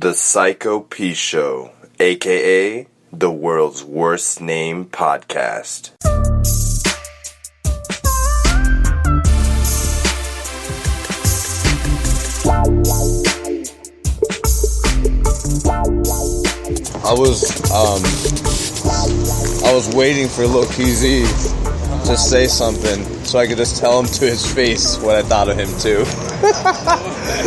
The Psycho Pshow, aka the world's worst name podcast. I was waiting for Lowkey Z to say something so I could just tell him to his face what I thought of him too.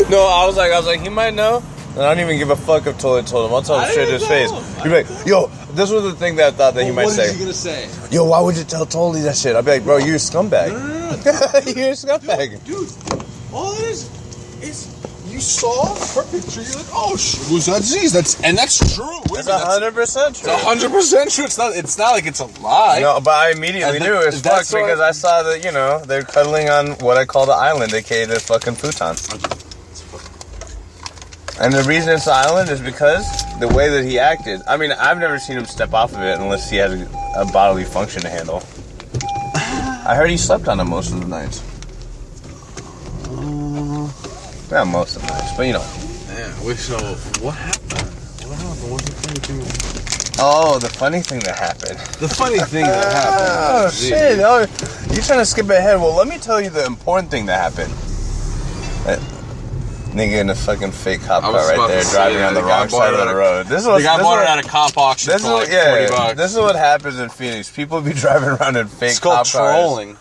No, I was like, he might know. And I don't even give a fuck if Toly told him. I'll tell him straight to his face. He'd be like, yo, this was the thing that I thought that he might say. What is he gonna say? Yo, why would you tell Toly that shit? I'd be like, bro, you're a scumbag. No. You're a scumbag. Dude, all it is you saw her picture, you're like, oh, was that disease? That's true. It's 100% true. It's 100% true. It's not like it's a lie. No, but I immediately knew it was fucked because I saw that, they're cuddling on what I call the island, aka the fucking futon. And the reason it's the island is because the way that he acted. I mean, I've never seen him step off of it unless he had a bodily function to handle. I heard he slept on it most of the nights. Not most of the nights, but Yeah, so what happened? What's the funny thing? Oh, the funny thing that happened. The funny thing that happened. Oh, shit. Oh, you're trying to skip ahead. Well, let me tell you the important thing that happened. Nigga in a fucking fake cop car right there, driving on the wrong side of the road. This is what, the guy bought it at a cop auction for like $40. This is what happens in Phoenix. People be driving around in fake cop cars. It's called trolling.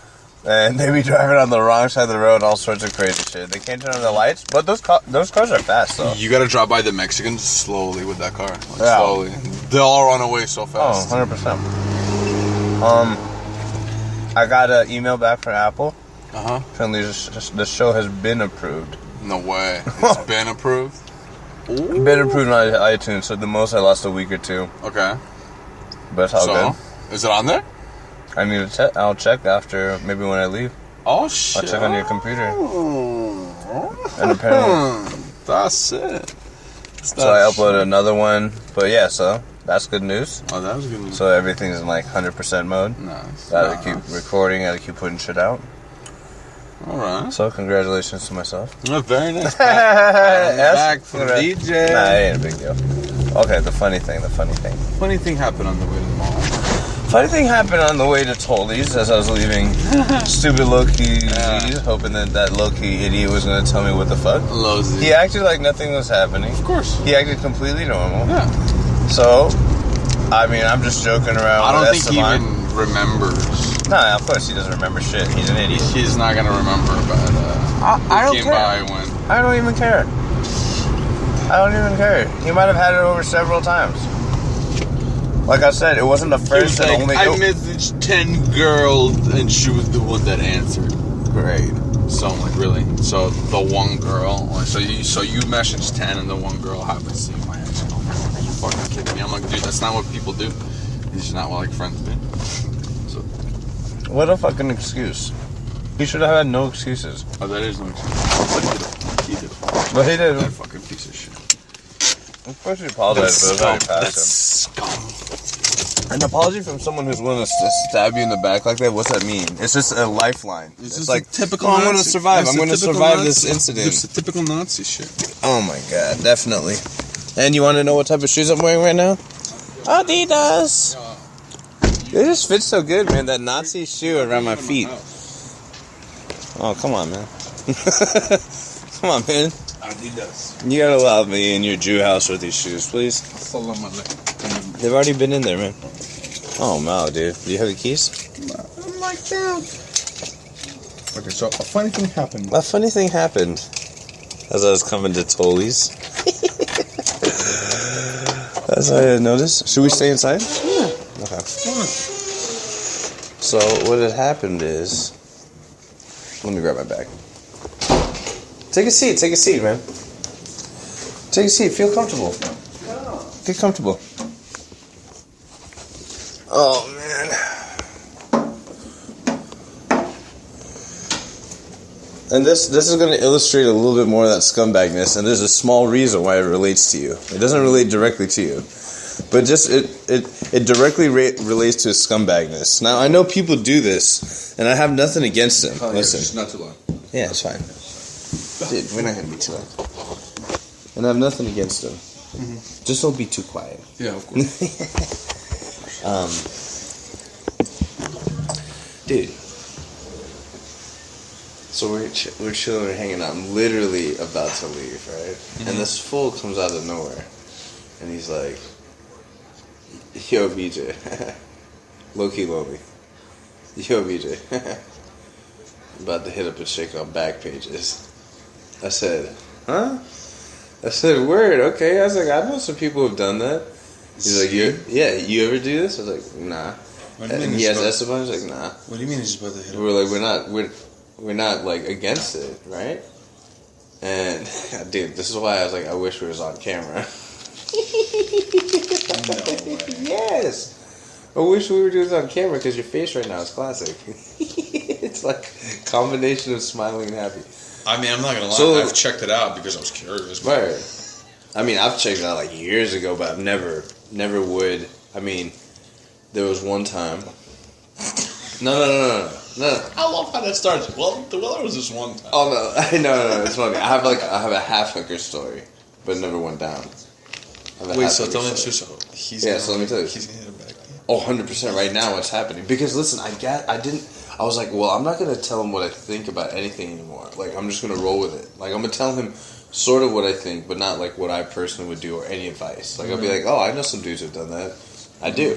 And they be driving on the wrong side of the road, all sorts of crazy shit. They can't turn on the lights, but those cars are fast, though. You gotta drive by the Mexicans slowly with that car. Slowly. They'll all run away so fast. Oh, 100%. I got an email back from Apple. Telling me the show has been approved. No way. It's been approved? Ooh. Been approved on iTunes, so the most I lost a week or two. Okay. But it's all good. Is it on there? I need to check. I'll check after, maybe when I leave. Oh, shit. I'll check on your computer. And apparently... That's it. So I uploaded another one. But yeah, so that's good news. Oh, that was good news. So everything's in like 100% mode. Nice. Gotta keep recording, gotta keep putting shit out. Alright. So congratulations to myself. Oh, very nice. Back from DJ. Nah, it ain't a big deal. Okay, the funny thing. Funny thing happened on the way to the mall. Funny thing happened on the way to Toly's as I was leaving. Stupid Lowkey, hoping that Lowkey idiot was going to tell me what the fuck. Low-Z. He acted like nothing was happening. Of course. He acted completely normal. Yeah. So, I mean, I'm just joking around. I don't think he even remembers. Nah, of course he doesn't remember shit. He's an idiot. He's not going to remember, but I don't care. I don't even care. He might have had it over several times. Like I said, it wasn't the first and only... I messaged 10 girls and she was the one that answered. Great. So I'm like, really? So the one girl... So you messaged 10 and the one girl happened to see my answer. Oh, are you fucking kidding me? I'm like, dude, that's not what people do. These are not what like friends do. So... What a fucking excuse. He should have had no excuses. Oh, that is no excuse. He did. But he did. That fucking piece of shit. Of course he apologized, but it was already past That's scum. An apology from someone who's willing to stab you in the back like that, what's that mean? It's just a lifeline. It's like, typical I'm going to survive. I'm going to survive this incident. It's the typical Nazi shit. Oh my god, definitely. And you want to know what type of shoes I'm wearing right now? Adidas. They just fit so good, man. That Nazi shoe around my feet. Oh, come on, man. Come on, man. Adidas. You gotta allow me in your Jew house with these shoes, please. They've already been in there, man. Oh, wow, dude. Do you have the keys? I'm like, dude. Okay, so a funny thing happened. A funny thing happened as I was coming to Toly's. As I noticed. Should we stay inside? Yeah. Okay. So, what had happened is... Let me grab my bag. Take a seat, man. Take a seat, feel comfortable. Get comfortable. Oh, man. And this is going to illustrate a little bit more of that scumbagness, and there's a small reason why it relates to you. It doesn't relate directly to you, but just it directly relates to his scumbagness. Now, I know people do this, and I have nothing against them. Listen. Just not too long. Yeah, it's fine. Dude, we're not going to be too long. And I have nothing against him. Just don't be too quiet. Yeah, of course. Dude. So we're chilling, we're hanging out. I'm literally about to leave, right? And this fool comes out of nowhere. And he's like, yo, BJ. Lowkey Lonely. Yo, BJ. I'm about to hit up a chick on back pages. I said, huh? I said, word, okay. I was like, I know some people who've done that. He's like, you ever do this? I was like, nah. What do you mean And he has Esteban. He's like, nah. What do you mean he's about to hit We're like, we're not like against it, right? And dude, this is why I was like, I wish we was on camera. No way. Yes. I wish we were doing this on camera because your face right now is classic. It's like a combination of smiling and happy. I mean, I'm not gonna lie. So- I've checked it out because I was curious. Right. I mean, I've checked it out like years ago, but I've never would. I mean, there was one time. No. I love how that starts. Well, there was this one time. Oh no, it's funny. I have a half hooker story, but it never went down. Wait, so tell me this. So let me tell you. He's gonna hit him back. Oh, 100% right now what's happening. Because listen, I was like, well, I'm not going to tell him what I think about anything anymore. Like, I'm just going to roll with it. Like, I'm going to tell him sort of what I think, but not like what I personally would do or any advice. Like, I'll be like, oh, I know some dudes who've done that. I do.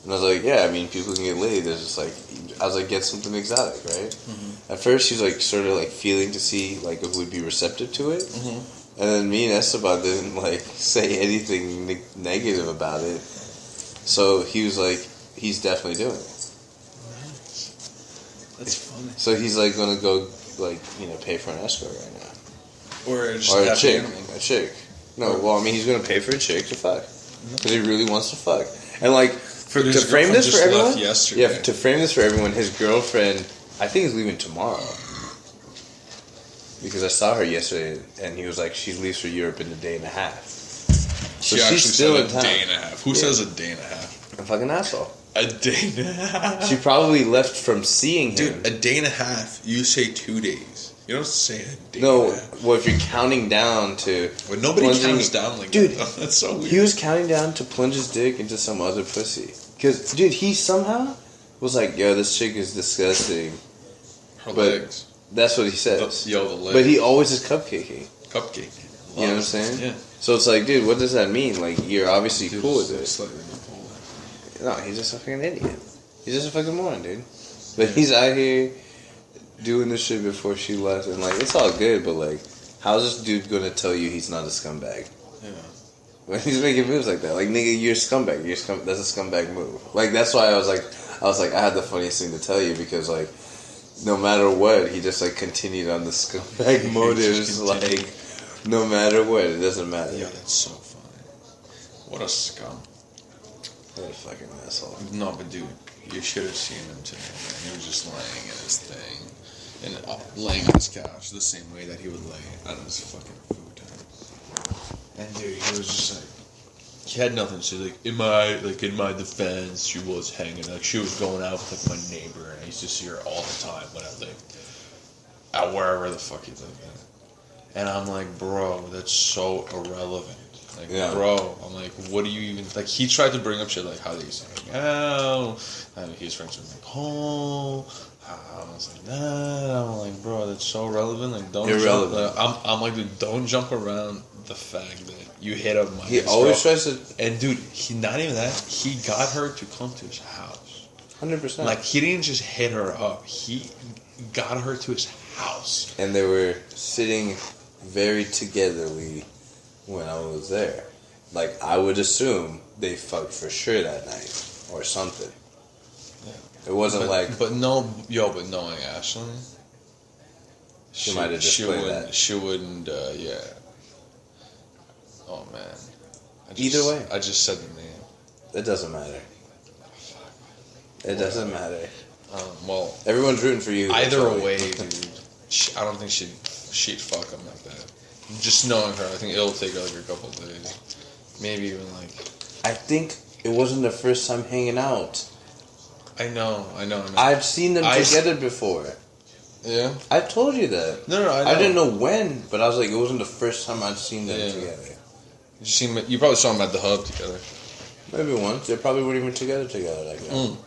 And I was like, yeah, I mean, people can get laid. There's just like, I was like, get something exotic, right? Mm-hmm. At first, she's like, sort of like feeling to see like if we'd be receptive to it. Mm-hmm. And then me and Esteban didn't like say anything negative about it. So he was like, he's definitely doing it. That's funny. So he's like gonna go like pay for an escort right now, Or just or a happy chick, ending. a chick. No, well I mean he's gonna pay for a chick to fuck because he really wants to fuck. And like to his frame girlfriend this for just left everyone, yesterday. yeah, to frame this for everyone, his girlfriend I think is leaving tomorrow because I saw her yesterday and he was like she leaves for Europe in a day and a half. So She actually she's still said in a town. day and a half. Who says a day and a half? A fucking asshole. A day and a half? She probably left from seeing him. Dude, a day and a half, you say 2 days. You don't say a day No, and a half. well, if you're counting down to... Well, nobody plunging- counts down like Dude, that. That's so weird. He was counting down to plunge his dick into some other pussy. Because, dude, he somehow was like, yo, this chick is disgusting. Her but- legs. That's what he says. The legs. But he always is cupcaking. Cupcake. You know what I'm saying? Yeah. So it's like, dude, what does that mean? Like, you're obviously cool with it. Slightly bipolar. No, he's just a fucking idiot. He's just a fucking moron, dude. But he's out here doing this shit before she left, and like it's all good. But like, how's this dude gonna tell you he's not a scumbag? Yeah. When he's making moves like that, like nigga, you're a scumbag. That's a scumbag move. Like that's why I was like, I had the funniest thing to tell you because like, no matter what, he just like continued on the scumbag motives. Like, no matter what, it doesn't matter. Yeah, that's so funny. What a scum. What a fucking asshole. No, but dude, you should have seen him today, man. He was just laying in his thing. And laying on his couch the same way that he would lay on his fucking futon. And dude, he was just like, he had nothing to say. Like, in my defense, she was hanging. Like, she was going out with like my neighbor, and I used to see her all the time when I lived at wherever the fuck he lived at. And I'm like, bro, that's so irrelevant. Like, bro, I'm like, what do you even... Like, he tried to bring up shit like how they used to hang out. And his friends were like, oh... I was like, nah. I'm like, bro, that's so irrelevant. Like, don't Irrelevant. jump... I'm like, dude, don't jump around the fact that you hit up my... He always tries to... And, dude, he not even that. He got her to come to his house. 100%. Like, he didn't just hit her up. He got her to his house. And they were sitting very togetherly when I was there. Like, I would assume they fucked for sure that night. Or something. Yeah. It wasn't but knowing Ashley... She might have just played that. She wouldn't, yeah. Oh, man. Either way. I just said the name. It doesn't matter. It doesn't matter. Well... Everyone's rooting for you. Either way, dude. I don't think she'd fuck him like that. Just knowing her, I think it'll take her like a couple of days. Maybe even like... I think it wasn't the first time hanging out. I know. I've seen them together before. Yeah? I told you that. No, I know. I didn't know when, but I was like, it wasn't the first time I'd seen them together. You probably saw them at the hub together. Maybe once. They probably weren't even together like that. Mm.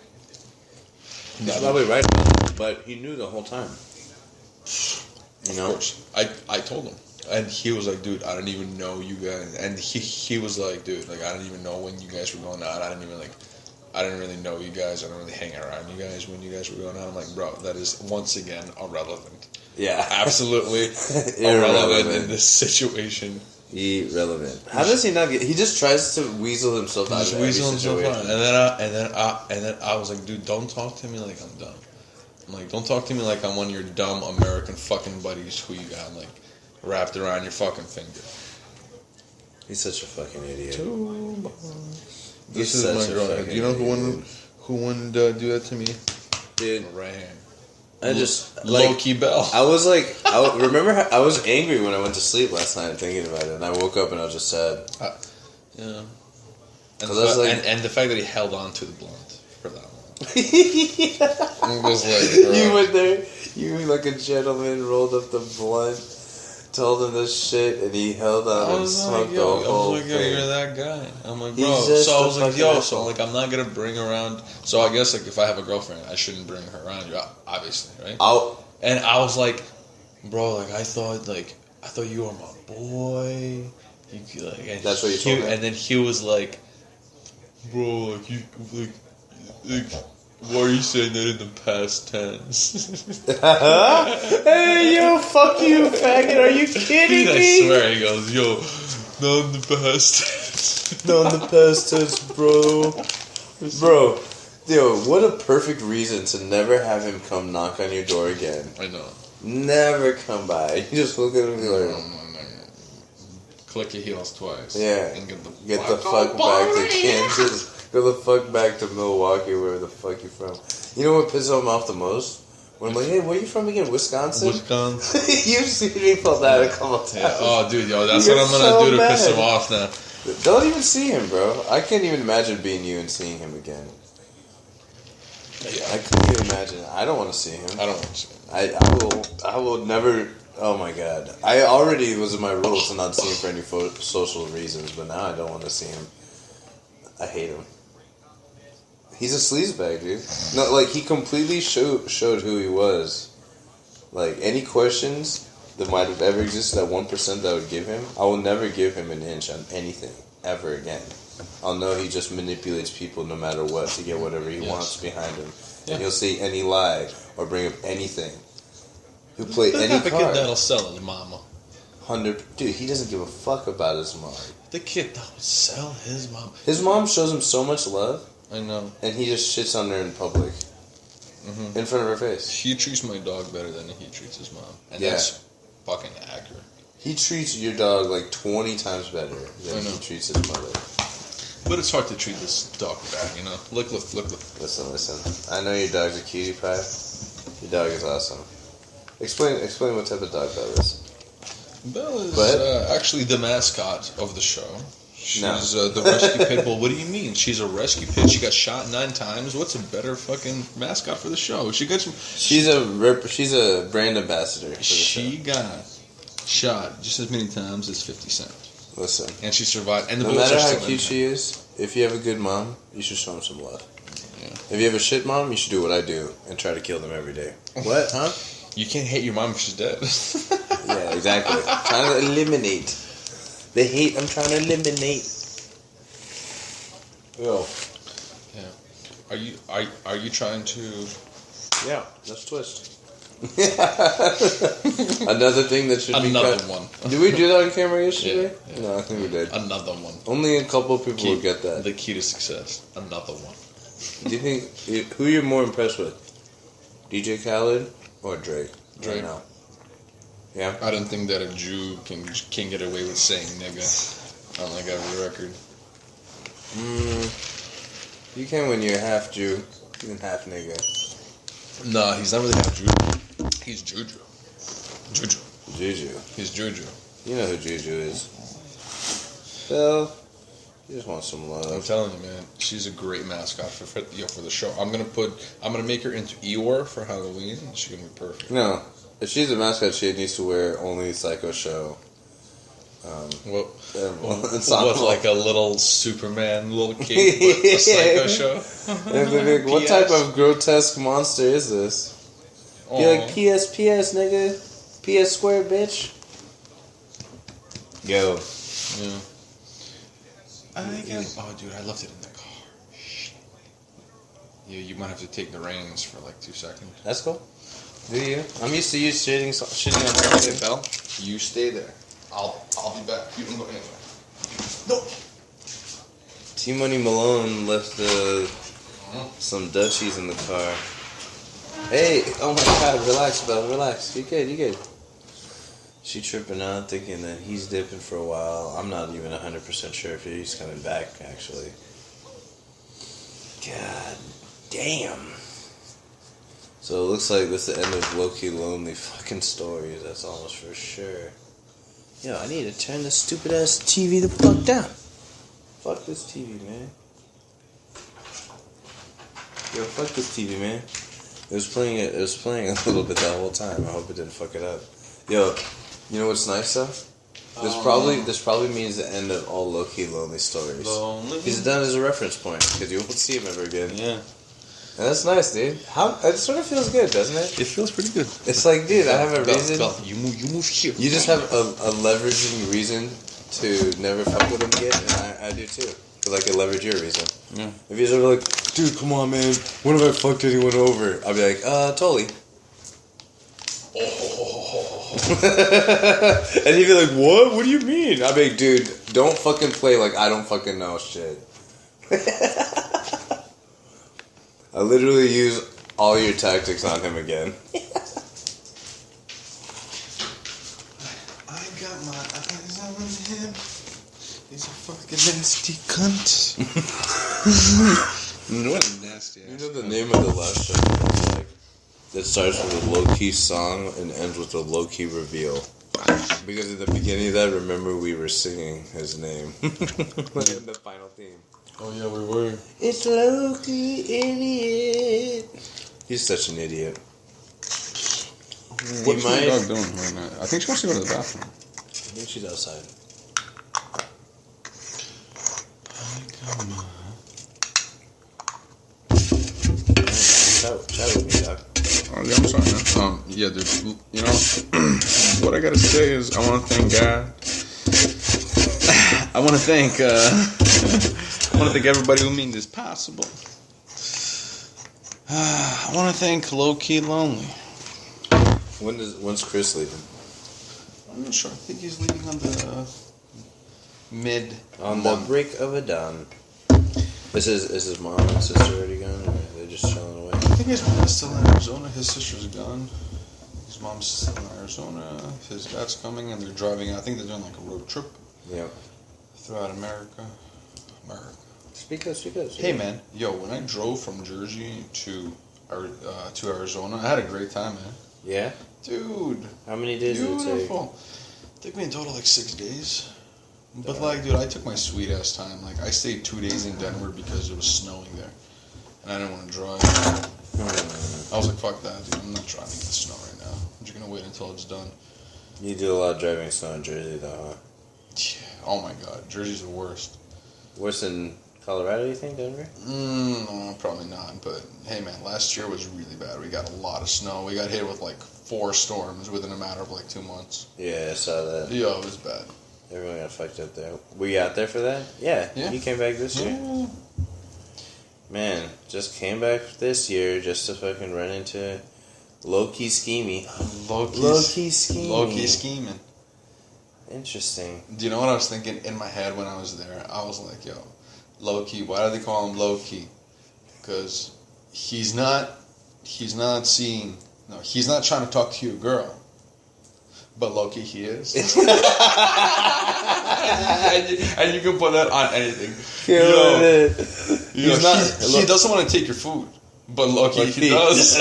He's probably right, but he knew the whole time. You know? Of course. I told him. And he was like, dude, I didn't even know you guys. And he was like, dude, like, I didn't even know when you guys were going out. I didn't really know you guys. I didn't really hang around you guys when you guys were going out. I'm like, bro, that is, once again, irrelevant. Yeah. Absolutely irrelevant in this situation. Irrelevant. How does he not get... He just tries to weasel himself out of every situation. And then I was like, dude, don't talk to me like I'm dumb. I'm like, don't talk to me like I'm one of your dumb American fucking buddies who you got, like, wrapped around your fucking finger. He's such a fucking idiot. This is my girl. Do you know who wouldn't do that to me? Dude. Rajon. I just... Like, Lowkey Belle. I was like... remember how I was angry when I went to sleep last night thinking about it, and I woke up and I was just sad. Yeah. And the fact that he held on to the blunt for that long. It was like, bro. You went there, you like a gentleman, rolled up the blunt, told him this shit, and he held on and smoked the whole thing. You're that guy. I'm like, bro. So I was like, yo, so like, I'm not gonna bring around. So I guess like, if I have a girlfriend, I shouldn't bring her around you, obviously, right? And I was like, bro, like I thought you were my boy. That's what you told me. And then he was like, bro, like you like, why are you saying that in the past tense? Hey, yo, fuck you, faggot. Are you kidding me? I swear, he goes, yo, not in the past tense. Not in the past tense, bro. Bro, yo, what a perfect reason to never have him come knock on your door again. I know. Never come by. You just look at him and be like... No. Click your heels twice. Yeah. And get the fuck back to Kansas. Go the fuck back to Milwaukee, where the fuck you from. You know what pisses him off the most? When I'm like, hey, where you from again? Wisconsin? You've seen me pull that a couple times. Yeah. Oh, dude, yo, that's what I'm gonna do to piss him off now. Don't even see him, bro. I can't even imagine being you and seeing him again. Yeah. I couldn't even imagine. I don't want to see him. I don't want to see him. I will never... Oh my god. I already was in my rules to not see him for any social reasons, but now I don't want to see him. I hate him. He's a sleazebag, dude. No, like, he completely showed who he was. Like, any questions that might have ever existed, that 1% that I would give him, I will never give him an inch on anything, ever again. I'll know he just manipulates people no matter what to get whatever he wants behind him. Yeah. And he'll say any lie or bring up anything. He'll play any card. The kid that'll sell his mama. Dude, he doesn't give a fuck about his mom. The kid that would sell his mom. His mom shows him so much love. I know. And he just shits on her in public. Mm-hmm. In front of her face. He treats my dog better than he treats his mom. And that's fucking accurate. He treats your dog like 20 times better than he treats his mother. But it's hard to treat this dog bad, you know? Look. Listen. I know your dog's a cutie pie. Your dog is awesome. Explain what type of dog Belle is. Belle is actually the mascot of the show. She's the rescue pitbull. What do you mean? She's a rescue pit. She got shot 9 times. What's a better fucking mascot for the show? She's a brand ambassador for the show. She got shot just as many times as 50 Cent. Listen. And she survived. And the no matter how cute she is, if you have a good mom, you should show them some love. Yeah. If you have a shit mom, you should do what I do and try to kill them every day. What? Huh? You can't hate your mom if she's dead. Yeah, exactly. Trying to eliminate. The hate I'm trying to eliminate. Yo. Yeah. Are you trying to... Yeah, let's twist. Another thing that should be cut. Another one. Did we do that on camera yesterday? Yeah. No, I think we did. Another one. Only a couple of people will get that. The key to success. Another one. Do you think... Who you're more impressed with? DJ Khaled or Drake? Drake. Right now. Yeah? I don't think that a Jew can get away with saying nigga on like every record. You can when you're half Jew, even half nigga. Nah, he's not really half Jew. He's Juju. Juju. He's Juju. You know who Juju is. Belle, you just want some love. I'm telling you, man, she's a great mascot for the show. I'm gonna make her into Eeyore for Halloween. She's gonna be perfect. No, if she's a mascot, she needs to wear only Psycho Show What, like a little Superman, little kid, a psycho show? What type of grotesque monster is this? Be like, PS, nigga. PS squared, bitch. Yo. Yeah. Oh, dude, I left it in the car. Shit. Yeah, you might have to take the reins for like 2 seconds. That's cool. Do you? I'm used to you shitting on something. Belle, you stay there. I'll be back. You don't go anywhere. No. T Malone left some Dutchies in the car. Hey, oh my God, relax, Belle, relax. You good. She tripping out, thinking that he's dipping for a while. I'm not even 100% sure if he's coming back, actually. God damn. So it looks like this is the end of Lowkey Lonely fucking stories. That's almost for sure. Yo, I need to turn this stupid ass TV the fuck down. Fuck this TV, man. Yo, fuck this TV, man. It was playing a little bit that whole time. I hope it didn't fuck it up. Yo, you know what's nice though? This probably means the end of all Lowkey Lonely stories. He's done as a reference point because you won't see him ever again. Yeah. And that's nice, dude. It sort of feels good, doesn't it? It feels pretty good. It's like, dude, I have a reason. Belle, you move here. You just have a leveraging reason to never fuck with him again, and I do too. Because I can leverage your reason. Yeah. If you're sort of like, dude, come on, man. When have I fucked anyone over? I'll be like, Toly. And he'd be like, what? What do you mean? I'll be like, dude, don't fucking play like I don't fucking know shit. I literally use all your tactics on him again. I got my eyes on him. He's a fucking nasty cunt. What a nasty ass. You know the name of the last show? Like, that starts with a low-key song and ends with a low-key reveal. Because at the beginning of that, remember we were singing his name. In the final theme. Oh yeah, we were. It's Lowkey, idiot. He's such an idiot. What's the dog doing right now? I think she wants to go to the bathroom. I think she's outside. Chat with me, Doc. Oh, yeah, I'm sorry, man. Yeah, dude. You know, what I gotta say is I want to thank God. I want to thank everybody who made this possible. I want to thank Lowkey Lonely. When's Chris leaving? I'm not sure. I think he's leaving on the on the break of a dawn. Is his mom and sister already gone, or are they just chilling away? I think his mom is still in Arizona. His sister's gone. His mom's still in Arizona. His dad's coming, and they're driving. I think they're doing like a road trip. Yep. Throughout America. Speak up. Hey man, yo, when I drove from Jersey to Arizona, I had a great time, man. Yeah? Dude. How many days did it take? Beautiful. It took me in total like 6 days. But like, dude, I took my sweet ass time. Like, I stayed 2 days in Denver because it was snowing there. And I didn't want to drive. I was like, fuck that, dude. I'm not driving in the snow right now. I'm just going to wait until it's done. You do a lot of driving in snow in Jersey, though, huh? Yeah. Oh, my God. Jersey's the worst. Worse than Colorado, you think, Denver? No, probably not. But, hey, man, last year was really bad. We got a lot of snow. We got hit with, like, 4 storms within a matter of, like, 2 months. Yeah, I saw that. Yeah, it was bad. Everyone got fucked up there. Were you out there for that? Yeah. You came back this year? Yeah. Man, just came back this year just to fucking run into Lowkey Scheming. Lowkey Scheming. Interesting. Do you know what I was thinking in my head when I was there? I was like, yo, Lowkey, why do they call him Lowkey? Because he's not trying to talk to your girl. But Lowkey, he is. and you can put that on anything. He doesn't want to take your food. But Lowkey, he does.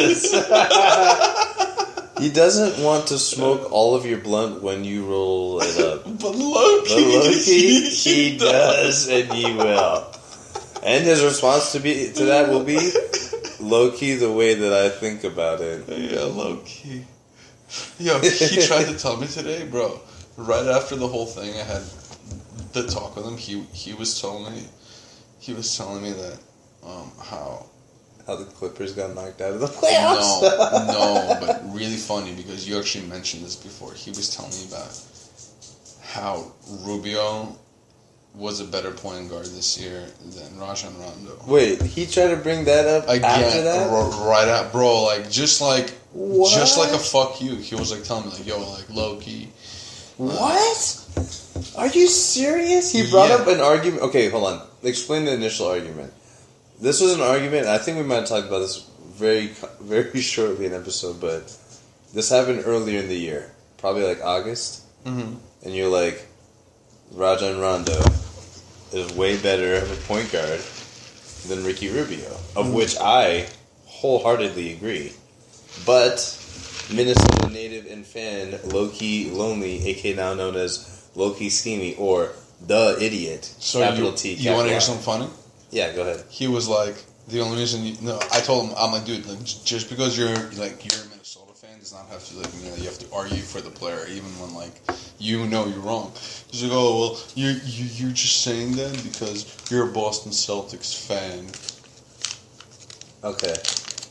He doesn't want to smoke all of your blunt when you roll it up. But Lowkey, he does, and he will. And his response to that will be, Lowkey, the way that I think about it. Yeah, Lowkey. Yo, he tried to tell me today, bro. right after the whole thing, I had the talk with him. He was telling me that how the Clippers got knocked out of the playoffs. No, but really funny because you actually mentioned this before. He was telling me about how Rubio was a better point guard this year than Rajon Rondo. Wait, he tried to bring that up again, after that? Right out, bro. Like just like what? Just like a fuck you. He was like telling me like, yo, like Lowkey. What? Are you serious? He brought up an argument. Okay, hold on. Explain the initial argument. This was an argument. I think we might have talked about this very, very shortly in an episode, but this happened earlier in the year, probably like August. Mm-hmm. And you're like, Rajon Rondo is way better of a point guard than Ricky Rubio, of which I wholeheartedly agree. But Minnesota native and fan Lowkey Lonely, aka now known as Lowkey Schemy, or the idiot, so capital T. You want to hear something funny? Yeah, go ahead. He was like, the only reason I told him, I'm like, dude, like, just because you're a Minnesota fan does not have to like mean that you have to argue for the player, even when like you know you're wrong. He's like, oh well, you're just saying that because you're a Boston Celtics fan. Okay.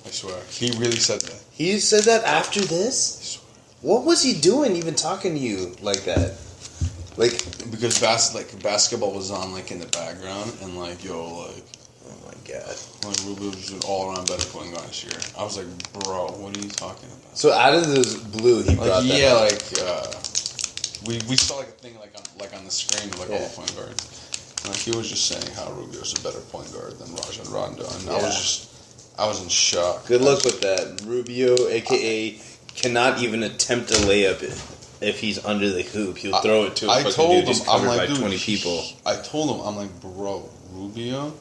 I swear, he really said that. He said that after this? I swear. What was he doing even talking to you like that? Like, because basketball was on like in the background and like, yo, like, oh my god, like Rubio was an all-around better point guard this year. I was like, bro, what are you talking about? So out of this blue, he brought that up. We saw like a thing like on the screen of like all the point guards. Like he was just saying how Rubio's a better point guard than Rajon Rondo, and I was in shock. Good luck with that. Rubio, aka, cannot even attempt a layup if he's under the hoop. He'll throw it to a fucking dude who's covered by 20 people. I told him, I'm like, bro, Rubio?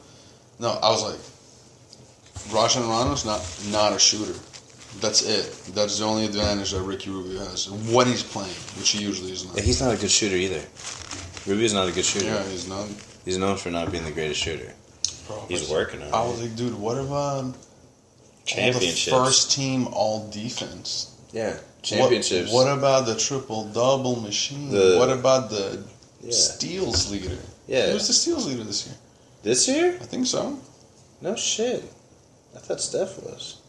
No, I was like, Rajon Rondo's not a shooter. That's it. That's the only advantage that Ricky Rubio has when he's playing, which he usually is not. Yeah, he's not a good shooter either. Rubio's not a good shooter. Yeah, he's not. He's known for not being the greatest shooter. Bro, he's working on it. I was like, dude, what about championships? All the first team all defense? Yeah, championships. What about the triple-double machine? What about the steals leader? Yeah. He was the steals leader this year. This year? I think so. No shit. I thought Steph was.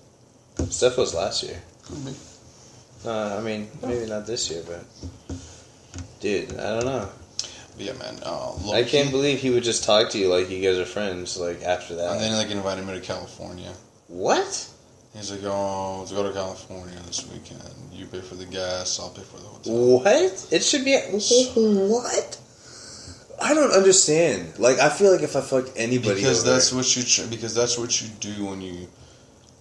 Steph was last year. Could be. I mean, maybe not this year, but... Dude, I don't know. But yeah, man. I can't believe he would just talk to you like you guys are friends, like, after that. And then, like, invited me to California. What? He's like, oh, let's go to California this weekend. You pay for the gas, I'll pay for the hotel. What? It should be... What? I don't understand. Like, I feel like if I fuck anybody because over... because that's what you do when you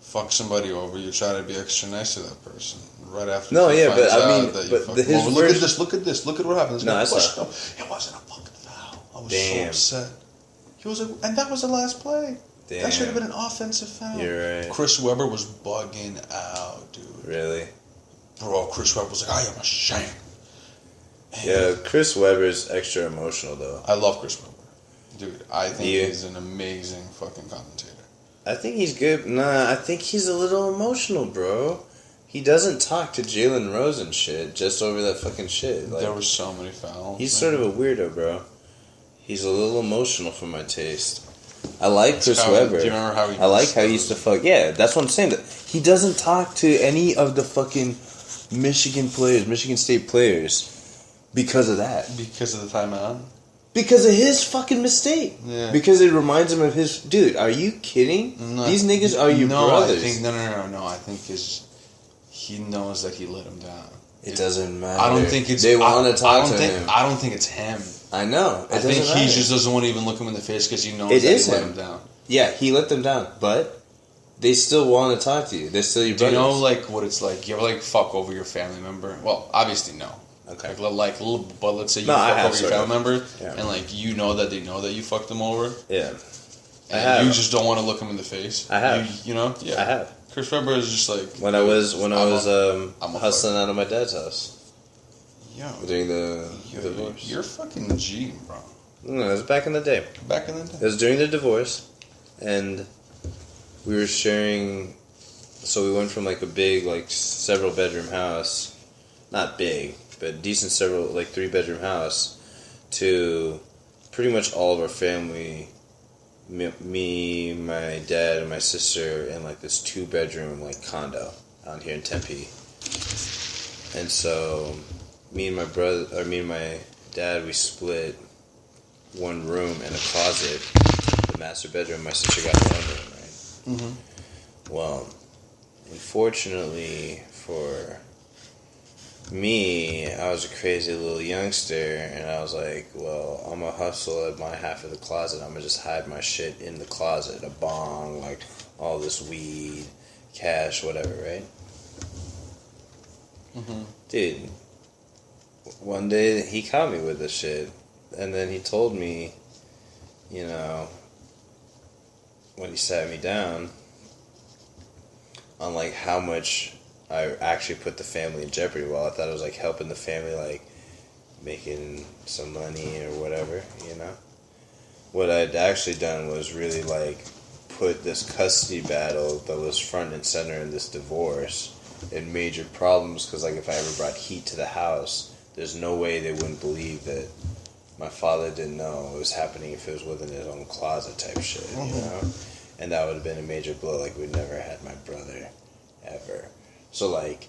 fuck somebody over. You try to be extra nice to that person right after. No, he yeah, but finds I out mean, that you but fucked his him over. Look version- at this. Look at this. Look at what happened. No, that's not. It wasn't a fucking foul. I was so upset. He was like, and that was the last play. Damn. That should have been an offensive foul. You're right. Chris Webber was bugging out, dude. Really? Bro, Chris Webber was like, I am ashamed. And yeah, Chris Webber's extra emotional, though. I love Chris Webber. Dude, I think he's an amazing fucking commentator. I think he's good. Nah, I think he's a little emotional, bro. He doesn't talk to Jalen Rose and shit just over that fucking shit. Like, there were so many fouls. He's sort of a weirdo, bro. He's a little emotional for my taste. I like Chris Webber. Do you remember how he... I like how he used to fuck... Yeah, that's what I'm saying. That he doesn't talk to any of the fucking Michigan State players because of that. Because of the timeout? Because of his fucking mistake. Yeah. Because it reminds him of his... Dude, are you kidding? No, These niggas are your brothers. No. I think he knows that he let him down. It doesn't matter. I don't think it's... They want to talk to him. I don't think it's him. I know. I think he just doesn't want to even look him in the face because he knows that he let him down. Yeah, he let them down. But they still want to talk to you. They're still your brothers. Do you know, like, what it's like? You ever, like, fuck over your family member? Well, obviously, no. Okay. But let's say you fuck over your family member, yeah. and, like, you know that they know that you fucked them over. Yeah. And you just don't want to look them in the face. I have. You know? Yeah. I have. Chris Webber is just like... When I was hustling out of my dad's house. Yo. During the divorce. You're fucking G, bro. No, it was back in the day. Back in the day? It was during the divorce. And we were sharing... So we went from, like, a big, like, several-bedroom house. Not big, decent several, like 3-bedroom house to pretty much all of our family, me, my dad, and my sister, in like this 2-bedroom like condo out here in Tempe. And so me and my dad, we split one room and a closet, the master bedroom. My sister got her own room, right? Mm-hmm. Well, unfortunately for me, I was a crazy little youngster, and I was like, well, I'm gonna hustle at my half of the closet. I'm gonna just hide my shit in the closet, a bong, like all this weed, cash, whatever, right? Mm-hmm. Dude, one day he caught me with this shit, and then he told me, you know, when he sat me down, on like how much I actually put the family in jeopardy. Well, I thought it was like helping the family, like making some money or whatever, you know. What I'd actually done was really like put this custody battle that was front and center in this divorce in major problems, because like if I ever brought heat to the house, there's no way they wouldn't believe that my father didn't know it was happening if it was within his own closet type shit, you know? And that would have been a major blow. Like, we'd never had my brother ever. So, like,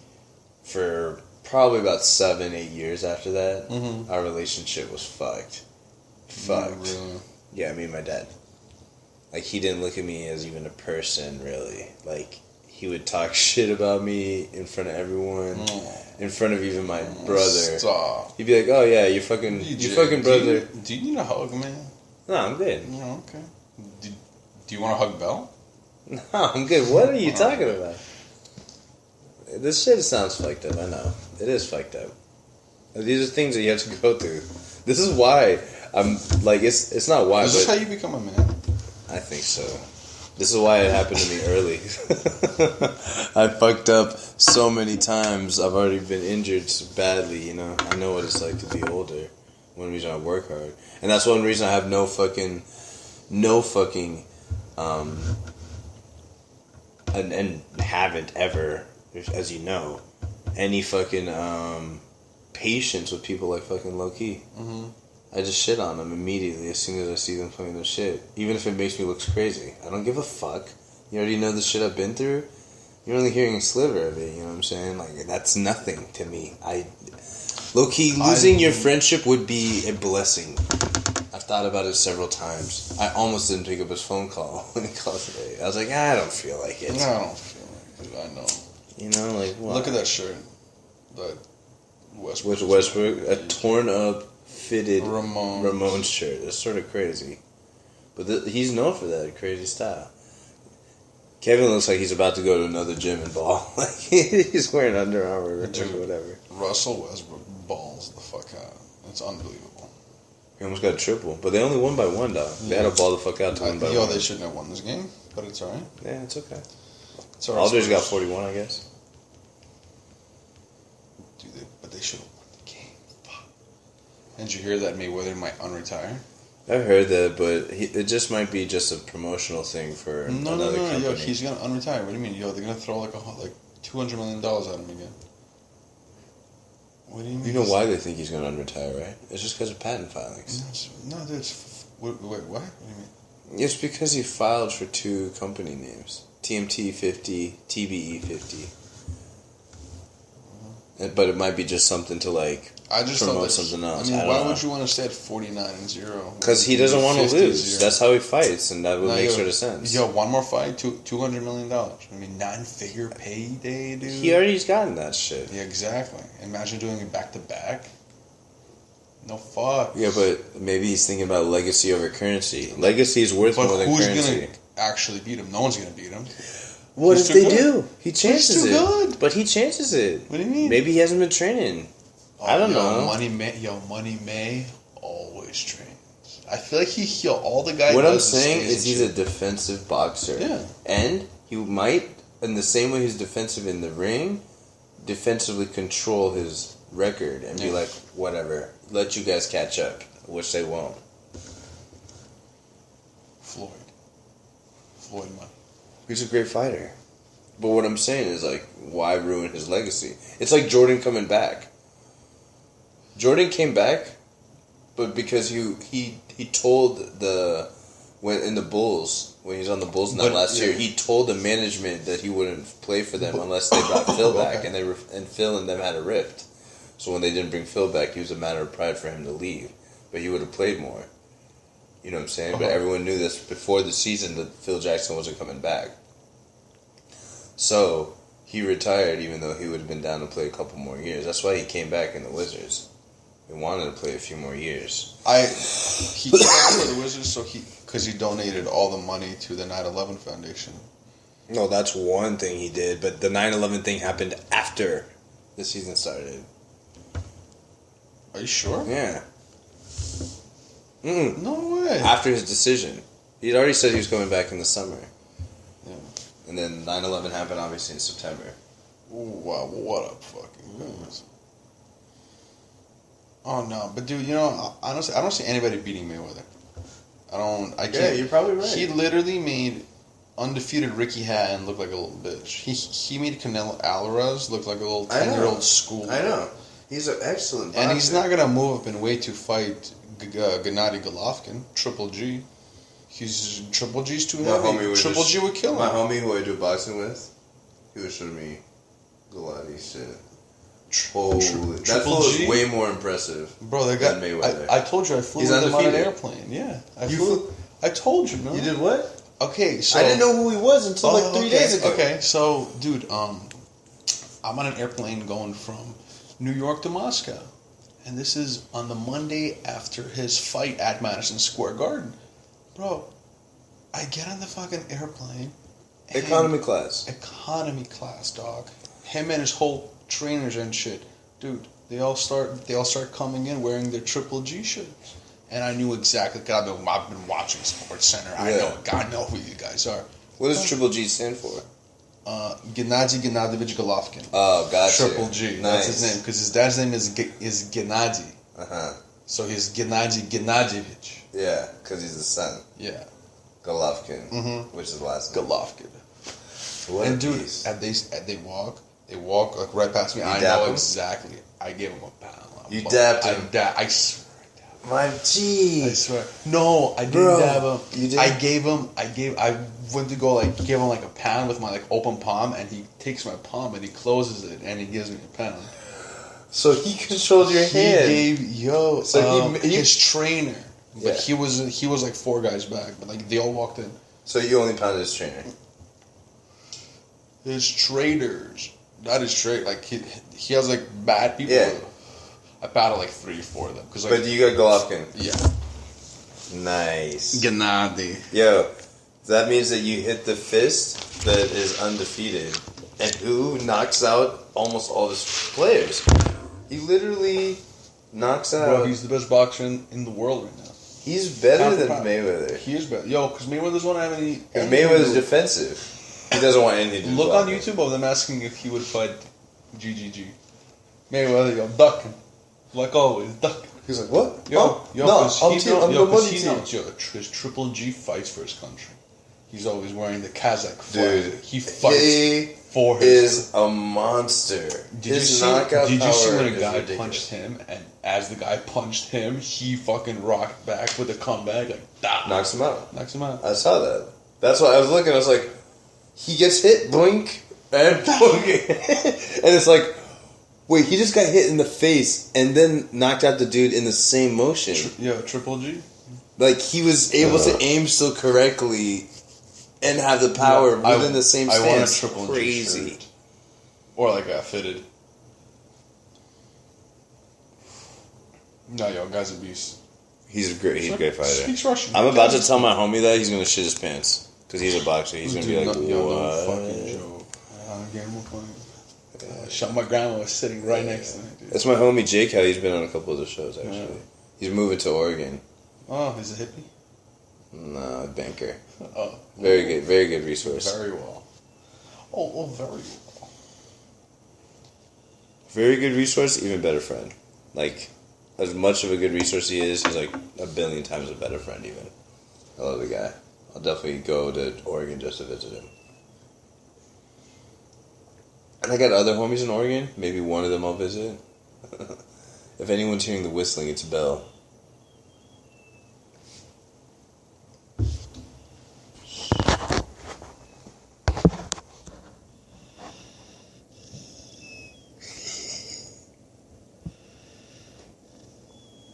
for probably about 7-8 years after that, our relationship was fucked. Really? Yeah, me and my dad. Like, he didn't look at me as even a person, really. Like, he would talk shit about me in front of everyone, in front of even my brother. Stop. He'd be like, "Oh yeah, you fucking brother." Do you need a hug, man? No, I'm good. No, okay. Do you want to hug Belle? No, I'm good. What are you talking about? This shit sounds fucked up. I know it is fucked up. These are things that you have to go through. This is why I'm like it's not why. Is this how you become a man? I think so. This is why it happened to me early. I fucked up so many times. I've already been injured so badly, you know. I know what it's like to be older. One reason I work hard. And that's one reason I have no fucking, and haven't ever, as you know, any fucking, patience with people like fucking Lowkey. Mm-hmm. I just shit on them immediately as soon as I see them playing their shit. Even if it makes me look crazy. I don't give a fuck. You already know the shit I've been through. You're only hearing a sliver of it, you know what I'm saying? Like, that's nothing to me. Low-key, losing your friendship would be a blessing. I've thought about it several times. I almost didn't pick up his phone call when he called today. I was like, I don't feel like it. No, I don't feel like it. I know. You know, like, what? Look at that shirt. That Westbrook. Which Westbrook? A torn up, fitted Ramones shirt. That's sort of crazy. But he's known for that crazy style. Kevin looks like he's about to go to another gym and ball. Like, he's wearing Under Armour or whatever. Russell Westbrook balls the fuck out. It's unbelievable. He almost got a triple. But they only won by 1, dog. They had to ball the fuck out to win by 1. They shouldn't have won this game, but it's alright. Yeah, it's okay. It's alright. Aldridge got 41, I guess. But they should have won the game. Fuck. Did you hear that Mayweather might unretire? I heard that, but it just might be just a promotional thing for another company. Yo, he's gonna unretire. What do you mean? Yo, they're gonna throw like $200 million at him again. What do you mean? You know why they think he's gonna unretire, right? It's just because of patent filings. No, dude. Wait, what? What do you mean? It's because he filed for 2 company names: TMT 50, TBE 50. But it might be just something to like promote something else. I mean, why would you want to stay at 49-0? Because he doesn't want to lose. That's how he fights, and that would make sort of sense. Yo, one more fight, $200 million. I mean, 9-figure payday, dude. He already's gotten that shit. Yeah, exactly. Imagine doing it back to back. No fuck. Yeah, but maybe he's thinking about legacy over currency. Legacy is worth more than currency. But who's gonna actually beat him? No one's gonna beat him. What if they do? He chances it. Good. But he chances it. What do you mean? Maybe he hasn't been training. I don't know. Money May always trains. I feel like all the guys. What I'm saying is he's a defensive boxer. Yeah. And he might, in the same way he's defensive in the ring, defensively control his record and be like, whatever, let you guys catch up, which they won't. Floyd money. He's a great fighter. But what I'm saying is, like, why ruin his legacy? It's like Jordan coming back. Jordan came back, but because he told when in the Bulls, when he was on the Bulls last year, he told the management that he wouldn't play for them unless they brought Phil back, and Phil and them had a rift. So when they didn't bring Phil back, it was a matter of pride for him to leave, but he would have played more. You know what I'm saying? But everyone knew this before the season that Phil Jackson wasn't coming back. So he retired, even though he would have been down to play a couple more years. That's why he came back in the Wizards. He wanted to play a few more years. He came back for the Wizards because he donated all the money to the 9/11 Foundation. No, that's one thing he did, but the 9/11 thing happened after the season started. Are you sure? Yeah. No way. After his decision. He'd already said he was coming back in the summer. Yeah. And then 9/11 happened, obviously, in September. Ooh, wow, what a fucking goodness. Oh, no. But, dude, you know, honestly, I don't see anybody beating Mayweather. I can't. Yeah, you're probably right. He literally made undefeated Ricky Hatton look like a little bitch. He made Canelo Alvarez look like a little 10-year-old school. I know. He's an excellent boxer. And he's not going to move up in weight to fight Gennady Golovkin, Triple G. Triple G's too heavy. Triple G would kill him. My homie who I do boxing with, he was showing me Gennady shit. Holy, that fool is way more impressive. Bro, that guy, than Mayweather. I told you I flew with him on an airplane. Yeah, I told you, man. You did what? Okay, so I didn't know who he was until like 3 days ago. Okay, so dude, I'm on an airplane going from New York to Moscow, and this is on the Monday after his fight at Madison Square Garden. Bro, I get on the fucking airplane. Economy class. Economy class, dog. Him and his whole trainers and shit, dude. They all start coming in wearing their Triple G shirts, and I knew exactly. Cause I've been watching Sports Center. I know who you guys are. What does Triple G stand for? Gennady Gennadovich Golovkin. Oh, gotcha. Triple G. Nice. That's his name because his dad's name is Gennady. So he's Gennady Gennadovich. Yeah, because he's the son. Yeah. Golovkin, which is the last name. Golovkin. What and dude, they walk like right past me. I know exactly. I gave him a pound. You dabbed him. I swear. My G. I swear. No, I didn't dab him. You did? I went to go give him like a pound with my open palm, and he takes my palm and he closes it and he gives me a pound. So he controlled your hand. He gave his trainer. But he was like 4 guys back, but they all walked in. So you only pounded his trainer. His traders, not his trade. Like he has bad people. Yeah. I battled 3 or 4 of them. But you got Golovkin. Yeah. Nice. Gennady. Yo, that means that you hit the fist that is undefeated, and who knocks out almost all his players. He literally knocks out. Bro, he's the best boxer in the world right now. He's better than Mayweather. He is better. Yo, because Mayweather's don't have any. Mayweather's defensive. He doesn't want anything to do. Look on YouTube of them asking if he would fight GGG. Mayweather, yo, ducking. Like always, ducking. He's like, what? Yo, I'm the money he team. knows, his Triple G fights for his country. He's always wearing the Kazakh flag. Dude, he fights for his. Is a monster. Did you see when a guy punched him, and as the guy punched him, he fucking rocked back with a comeback, knocks him out. I saw that. That's why I was looking. I was like, he gets hit, boink, and boink, and it's like, wait, he just got hit in the face and then knocked out the dude in the same motion. Triple G. Like he was able to aim so correctly and have the power within the same stance. I want a Triple Crazy. G shirt. Or a fitted. No, yo, guy's a beast. He's a great fighter. Speaks Russian. I'm about to tell my homie that he's gonna shit his pants because he's a boxer. He's gonna be like, what? No fucking joke. My grandma was sitting right next to me, dude. That's my homie Jake. How he's been on a couple of the shows actually. Yeah. He's moving to Oregon. Oh, he's a hippie? No, banker. Oh, very good resource. Very well. Oh, very well. Very good resource, even better friend. As much of a good resource he is, he's 1 billion times a better friend even. I love the guy. I'll definitely go to Oregon just to visit him. And I got other homies in Oregon. Maybe one of them I'll visit. If anyone's hearing the whistling, it's Belle.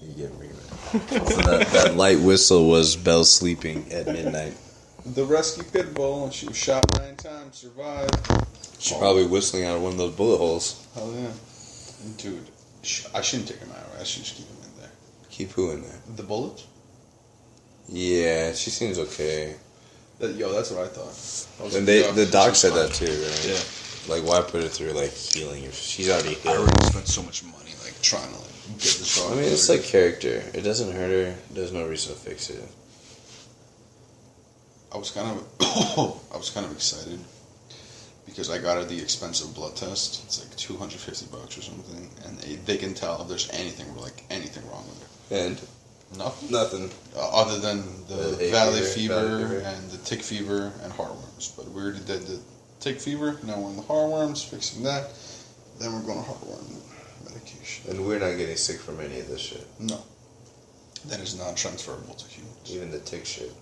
You get me, man. So that light whistle was Belle sleeping at midnight. The rescue pitbull, and she was shot 9 times, survived. She's probably whistling out of one of those bullet holes. Hell yeah. Dude, I shouldn't take him out, right? I should just keep him in there. Keep who in there? The bullets? Yeah, she seems okay. That's what I thought. And the doc said that too, right? Yeah. Like, why put her through, like, healing if she's already I healed? already spent so much money, like, trying to, like, get this dog. I mean, it's like character. It doesn't hurt her. There's no reason to fix it. I was kind of excited because I got her the expensive blood test. It's like $250 or something, and they can tell if there's anything wrong with her. And Nothing. Other than the valley fever and the tick fever and heartworms. But we already did the tick fever. Now we're on the heartworms, fixing that. Then we're going to heartworm medication. we're not getting sick from any of this shit. No. That is not transferable to humans. Even the tick shit.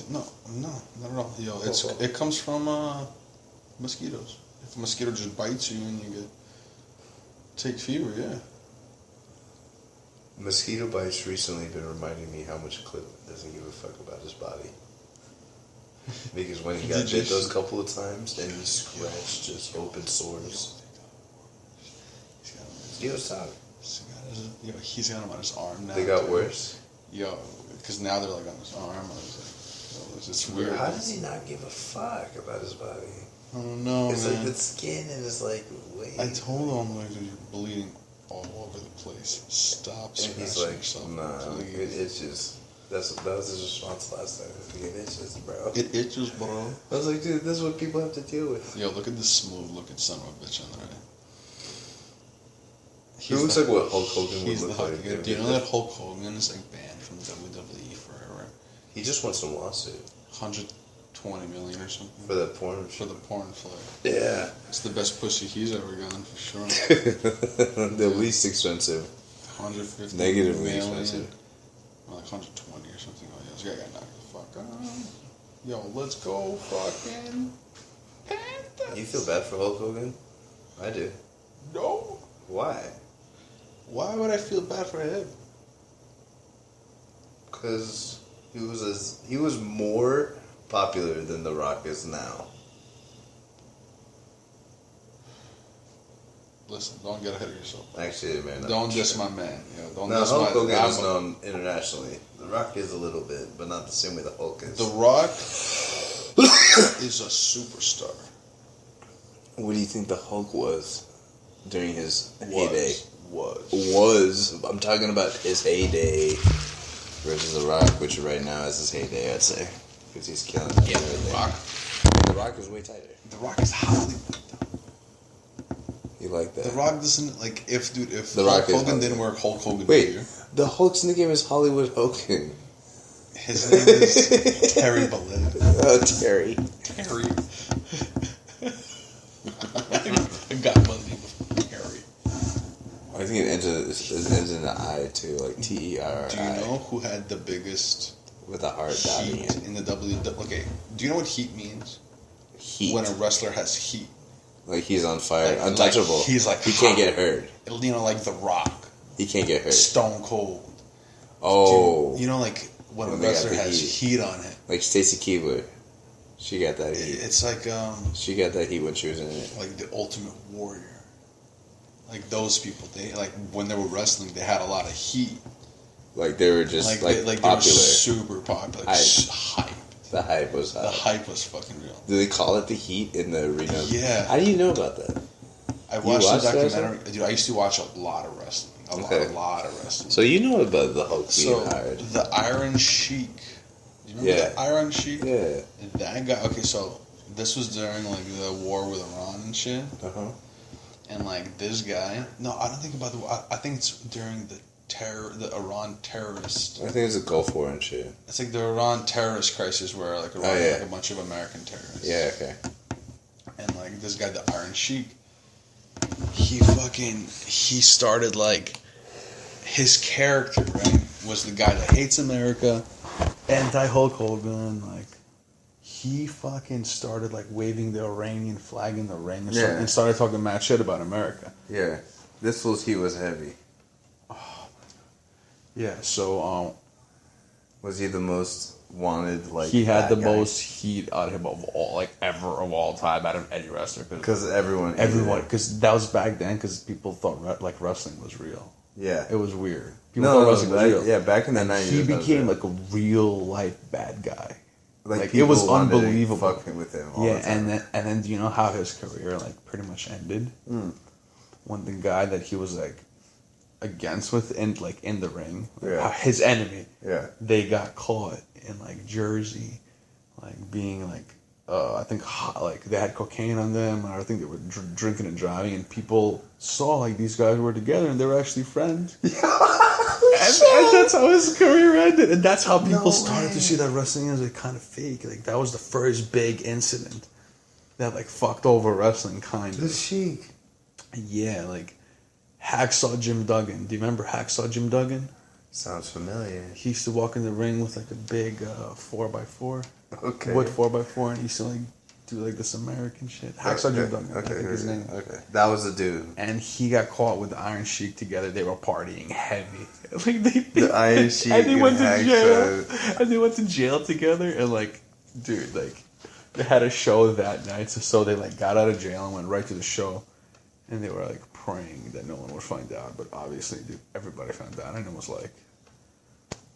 No, not at all. It comes from mosquitoes. If a mosquito just bites you and you get tick fever, yeah. Mosquito bites recently been reminding me how much Clip doesn't give a fuck about his body. Because when he got bit those couple of times, and he scratched just open sores. Mosquitoes talk. He's got him on his arm now. They got worse? Because now they're like on his arm. I was like, it's weird. How does he not give a fuck about his body? I don't know, it's man. like the skin and it's like, wait. I told him, like, you're bleeding all over the place. Stop and scratching he's like, yourself. nah, it itches. That was his response last time. It itches, bro. It itches, bro. I was like, dude, this is what people have to deal with. Look at this smooth looking son of a bitch on the right. He looks like what Hulk Hogan would look like. Do you know that Hulk Hogan is like banned from WWE forever? He just wants some lawsuit. 120 million or something. For the porn? For the porn flag. Yeah. It's the best pussy he's ever gotten, for sure. The least expensive. 150 Negatively million. expensive. Like 120 or something. Oh, yeah, this guy got knocked the fuck out. Yo, let's go fucking Panthers. You feel bad for Hulk Hogan? I do. No. Why? Why would I feel bad for him? Because he was more popular than The Rock is now. Listen, don't get ahead of yourself. Actually, man. Don't diss my man. Don't no, diss Hulk my Hogan is known internationally. The Rock is a little bit, but not the same way the Hulk is. The Rock is a superstar. What do you think the Hulk was during his heyday? Was. I'm talking about his heyday versus The Rock, which right now is his heyday, I'd say. Because he's killing it. Yeah, The Rock. The Rock is way tighter. The Rock is Hollywood. You like that? The Rock doesn't, like, if The Hulk Rock Hogan didn't work, Hulk Hogan Wait, here. the Hulk's nickname is Hollywood Hogan. His name is Terry Bollea. Oh, Terry. Terry. I got my name with Terry. I think it ends in an I too, like T-E-R-R-I. Do you know who had the biggest with a heart dotting heat it? in the WWE? Okay, do you know what heat means? Heat. When a wrestler has heat. Like he's on fire, untouchable. He's like he can't get hurt. You know, like The Rock. He can't get hurt. Stone Cold. Oh. You know, like when a wrestler has heat on it. Like Stacy Keibler. She got that heat. It's like she got that heat when she was in it. Like the Ultimate Warrior. Like those people, they like when they were wrestling, they had a lot of heat. Like they were just like popular. They were super popular. Hype. The hype was hot. The hype was fucking real. Do they call it the heat in the arena? Yeah. How do you know about that? I watched the documentary. Dude, I used to watch a lot of wrestling. A lot of wrestling. So you know about the Hulk being hired. The Iron Sheikh. Do you remember the Iron Sheikh? Yeah. That guy. Okay, so this was during like the war with Iran and shit. Uh-huh. And like this guy. No, I don't think about the war. I think it's during the Iran terrorist. I think it's a Gulf War and shit. It's like the Iran terrorist crisis where like Iran had like a bunch of American terrorists. Yeah, okay. And like this guy, the Iron Sheikh, he started like his character, right, was the guy that hates America, anti-Hulk Hogan, like, he fucking started, like, waving the Iranian flag in the ring and started talking mad shit about America. Yeah. He was heavy. Oh. Yeah, so, was he the most wanted, like, he had the most heat out of him of all time out of any wrestler. Because everyone, because that was back then, because people thought, like, wrestling was real. Yeah. It was weird. People thought wrestling was real. Yeah, back in the 90s. He became, like, a real-life bad guy. Like it was unbelievable. Fucking with him all the time. and then do you know how his career, like, pretty much ended? When the guy that he was, like, against in the ring, his enemy, they got caught in, like, Jersey, like, being, like, I think like they had cocaine on them, and I think they were drinking and driving, and people saw, like, these guys were together and they were actually friends. And that's how his career ended, and that's how people started to see that wrestling is, like, kind of fake. Like, that was the first big incident that, like, fucked over wrestling, kind of. The Sheik. Yeah, like Hacksaw Jim Duggan. Do you remember Hacksaw Jim Duggan? Sounds familiar. He used to walk in the ring with, like, a big 4x4. Okay. Wood 4x4, and he used to, like, do, like, this American shit. Hacksaw Jim Duggan. I think his name. Okay. That was the dude. And he got caught with the Iron Sheikh together. They were partying heavy. Like, the Iron Sheikh and they went to jail. And they went to jail together, and, like, dude, like, they had a show that night, so they, like, got out of jail and went right to the show. And they were, like, praying that no one would find out, but obviously, dude, everybody found out, and it was like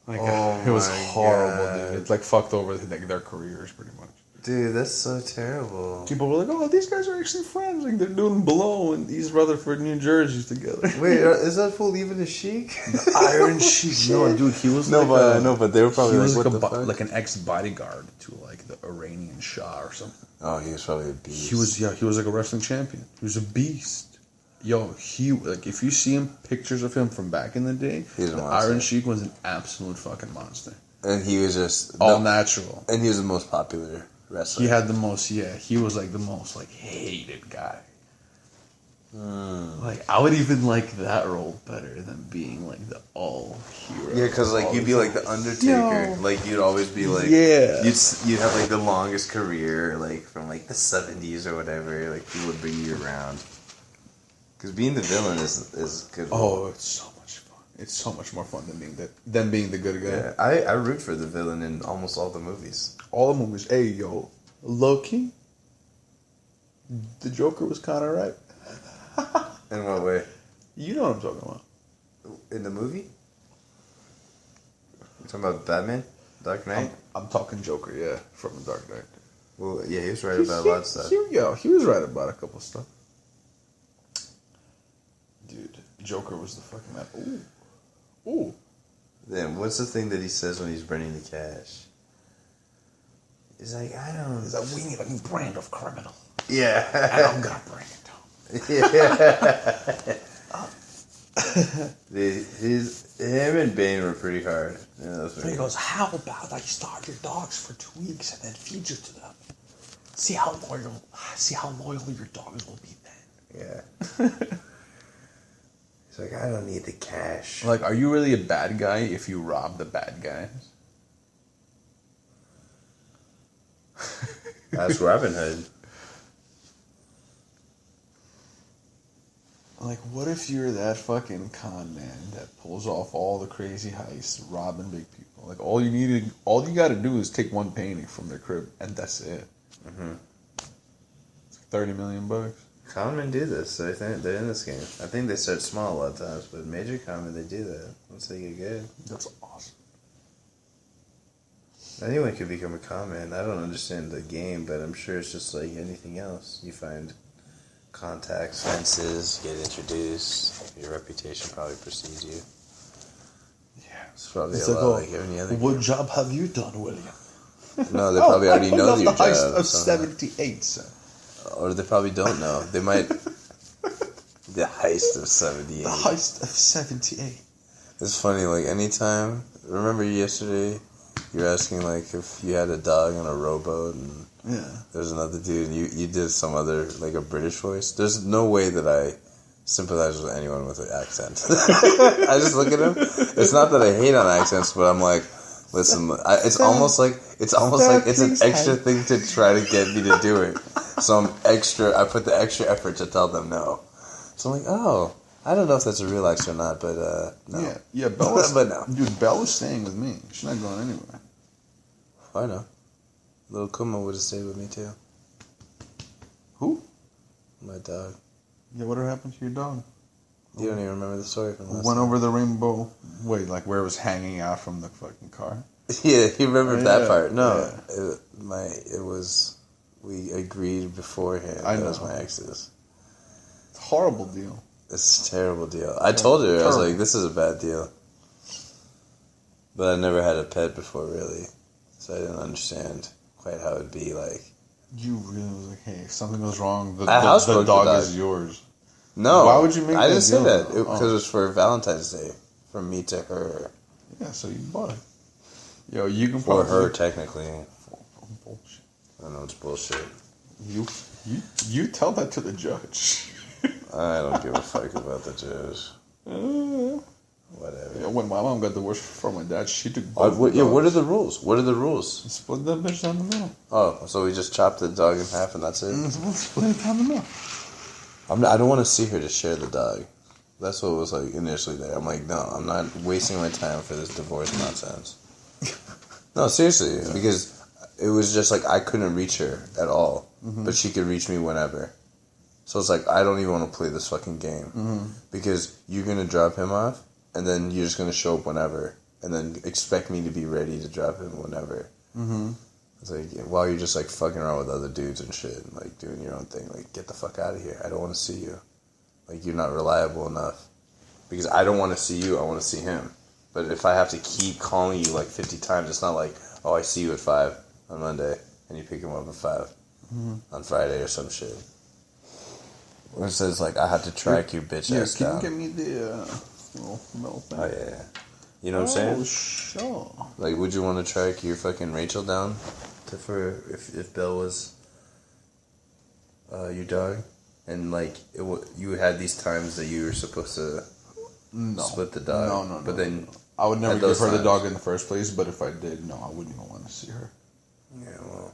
it was horrible, dude. It, like, fucked over, like, their careers pretty much. Dude, that's so terrible. People were like, "Oh, these guys are actually friends. Like, they're doing Blow and East Rutherford, New Jersey together." Wait, is that fool even a Sheik? The Iron Sheikh. No, dude, he was but they were probably he was like, like, what the fuck? like an ex-bodyguard to, like, the Iranian Shah or something. Oh, he was probably a beast. He was like a wrestling champion. He was a beast. Yo, like, if you see him, pictures of him from back in the day, the Iron Sheikh was an absolute fucking monster. And he was just all natural. And he was the most popular wrestler. He had the most, he was, like, the most, like, hated guy. Like, I would even like that role better than being, like, the all-hero. Yeah, because, like, you'd be like the Undertaker. Yo. Like, you'd always be like, you'd have, like, the longest career, like, from, like, the 70s or whatever. Like, people would bring you around. Because being the villain is good. Oh, it's so much fun. It's so much more fun than being the good guy. Yeah, I root for the villain in almost all the movies. All the movies. Hey, yo, Lowkey, the Joker was kind of right. In what way? You know what I'm talking about. In the movie? You talking about Batman? Dark Knight? I'm talking Joker, yeah, from The Dark Knight. Well, yeah, he was right about a lot of stuff. He was right about a couple of stuff. Dude, Joker was the fucking man. Ooh. Then what's the thing that he says when he's burning the cash? He's like, He's like, we need a new brand of criminal. Yeah. And I'm gonna bring it to him. Yeah. Him and Bane were pretty hard. Yeah, so he goes, how about I starve your dogs for 2 weeks and then feed you to them? See how loyal your dogs will be then. Yeah. He's like, I don't need the cash. Like, are you really a bad guy if you rob the bad guys? That's Robin Hood. Like, what if you're that fucking con man that pulls off all the crazy heists, robbing big people? Like, all you gotta do is take one painting from their crib, and that's it. Mm-hmm. It's like $30 million. Con men do this. So I think they're in this game. I think they start small a lot of times, but major con men, they do that once they get good. That's awesome. Anyone could become a con man. I don't understand the game, but I'm sure it's just like anything else. You find contacts, fences, get introduced. Your reputation probably precedes you. Yeah, it's probably a lot like any other. What job have you done, William? No, they probably already know your job. The heist of 78, sir. Or they probably don't know. They might. The heist of 78. The heist of 78. It's funny, like, anytime. Remember yesterday, you were asking, like, if you had a dog on a rowboat, and there's another dude, and you did some other, like, a British voice. There's no way that I sympathize with anyone with an accent. I just look at him. It's not that I hate on accents, but I'm like, listen, it's almost like it's an extra thing to try to get me to do it. So I put the extra effort to tell them no. So I'm like, oh, I don't know if that's a real accent or not, but no. Yeah, Belle was, but no. Dude, Belle was staying with me. She's not going anywhere. I know. Little Kuma would have stayed with me too. Who? My dog. Yeah, whatever happened to your dog? You don't even remember the story from last Went time. over the rainbow. Wait, like where it was hanging out from the fucking car? Yeah, he remembered that part. No, yeah. it was. We agreed beforehand. I know. That was my ex's. It's a horrible deal. It's a terrible deal. I told her, I was like, this is a bad deal. But I never had a pet before, really. So I didn't understand quite how it'd be like. You really was like, hey, if something goes wrong, the housebroke dog the dog. is yours. No. Why would you make I that didn't say deal? that. Because it was for Valentine's Day. From me to her. Yeah, so you bought it. Yo, you can For probably... her, technically. Bullshit. I know it's bullshit. You tell that to the judge. I don't give a fuck about the judge. Whatever. Yeah, when my mom got divorced from my dad, she took What both are the rules? What are the rules? Split that bitch down the middle. Oh, so we just chopped the dog in half and that's it? Split it down the middle. I don't want to see her to share the dog. That's what was like initially there. I'm like, no, I'm not wasting my time for this divorce nonsense. No, seriously, because it was just like I couldn't reach her at all, but she could reach me whenever. So it's like I don't even want to play this fucking game because you're gonna drop him off, and then you're just gonna show up whenever, and then expect me to be ready to drop him whenever. It's like while you're just like fucking around with other dudes and shit, and, like doing your own thing. Like get the fuck out of here. I don't want to see you. Like you're not reliable enough. Because I don't want to see you. I want to see him. But if I have to keep calling you like 50 times, it's not like, oh, I see you at 5 on Monday, and you pick him up at 5 on Friday or some shit. Or it says like I have to track your bitch ass down. Can you get me the little thing? Oh yeah. You know what I'm saying? Sure. Like, would you want to track your fucking Rachel down for if Belle was your dog, and like you had these times that you were supposed to split the dog? No. But then I would never at give those her the times- dog in the first place. But if I did, no, I wouldn't even want to see her. Yeah, well,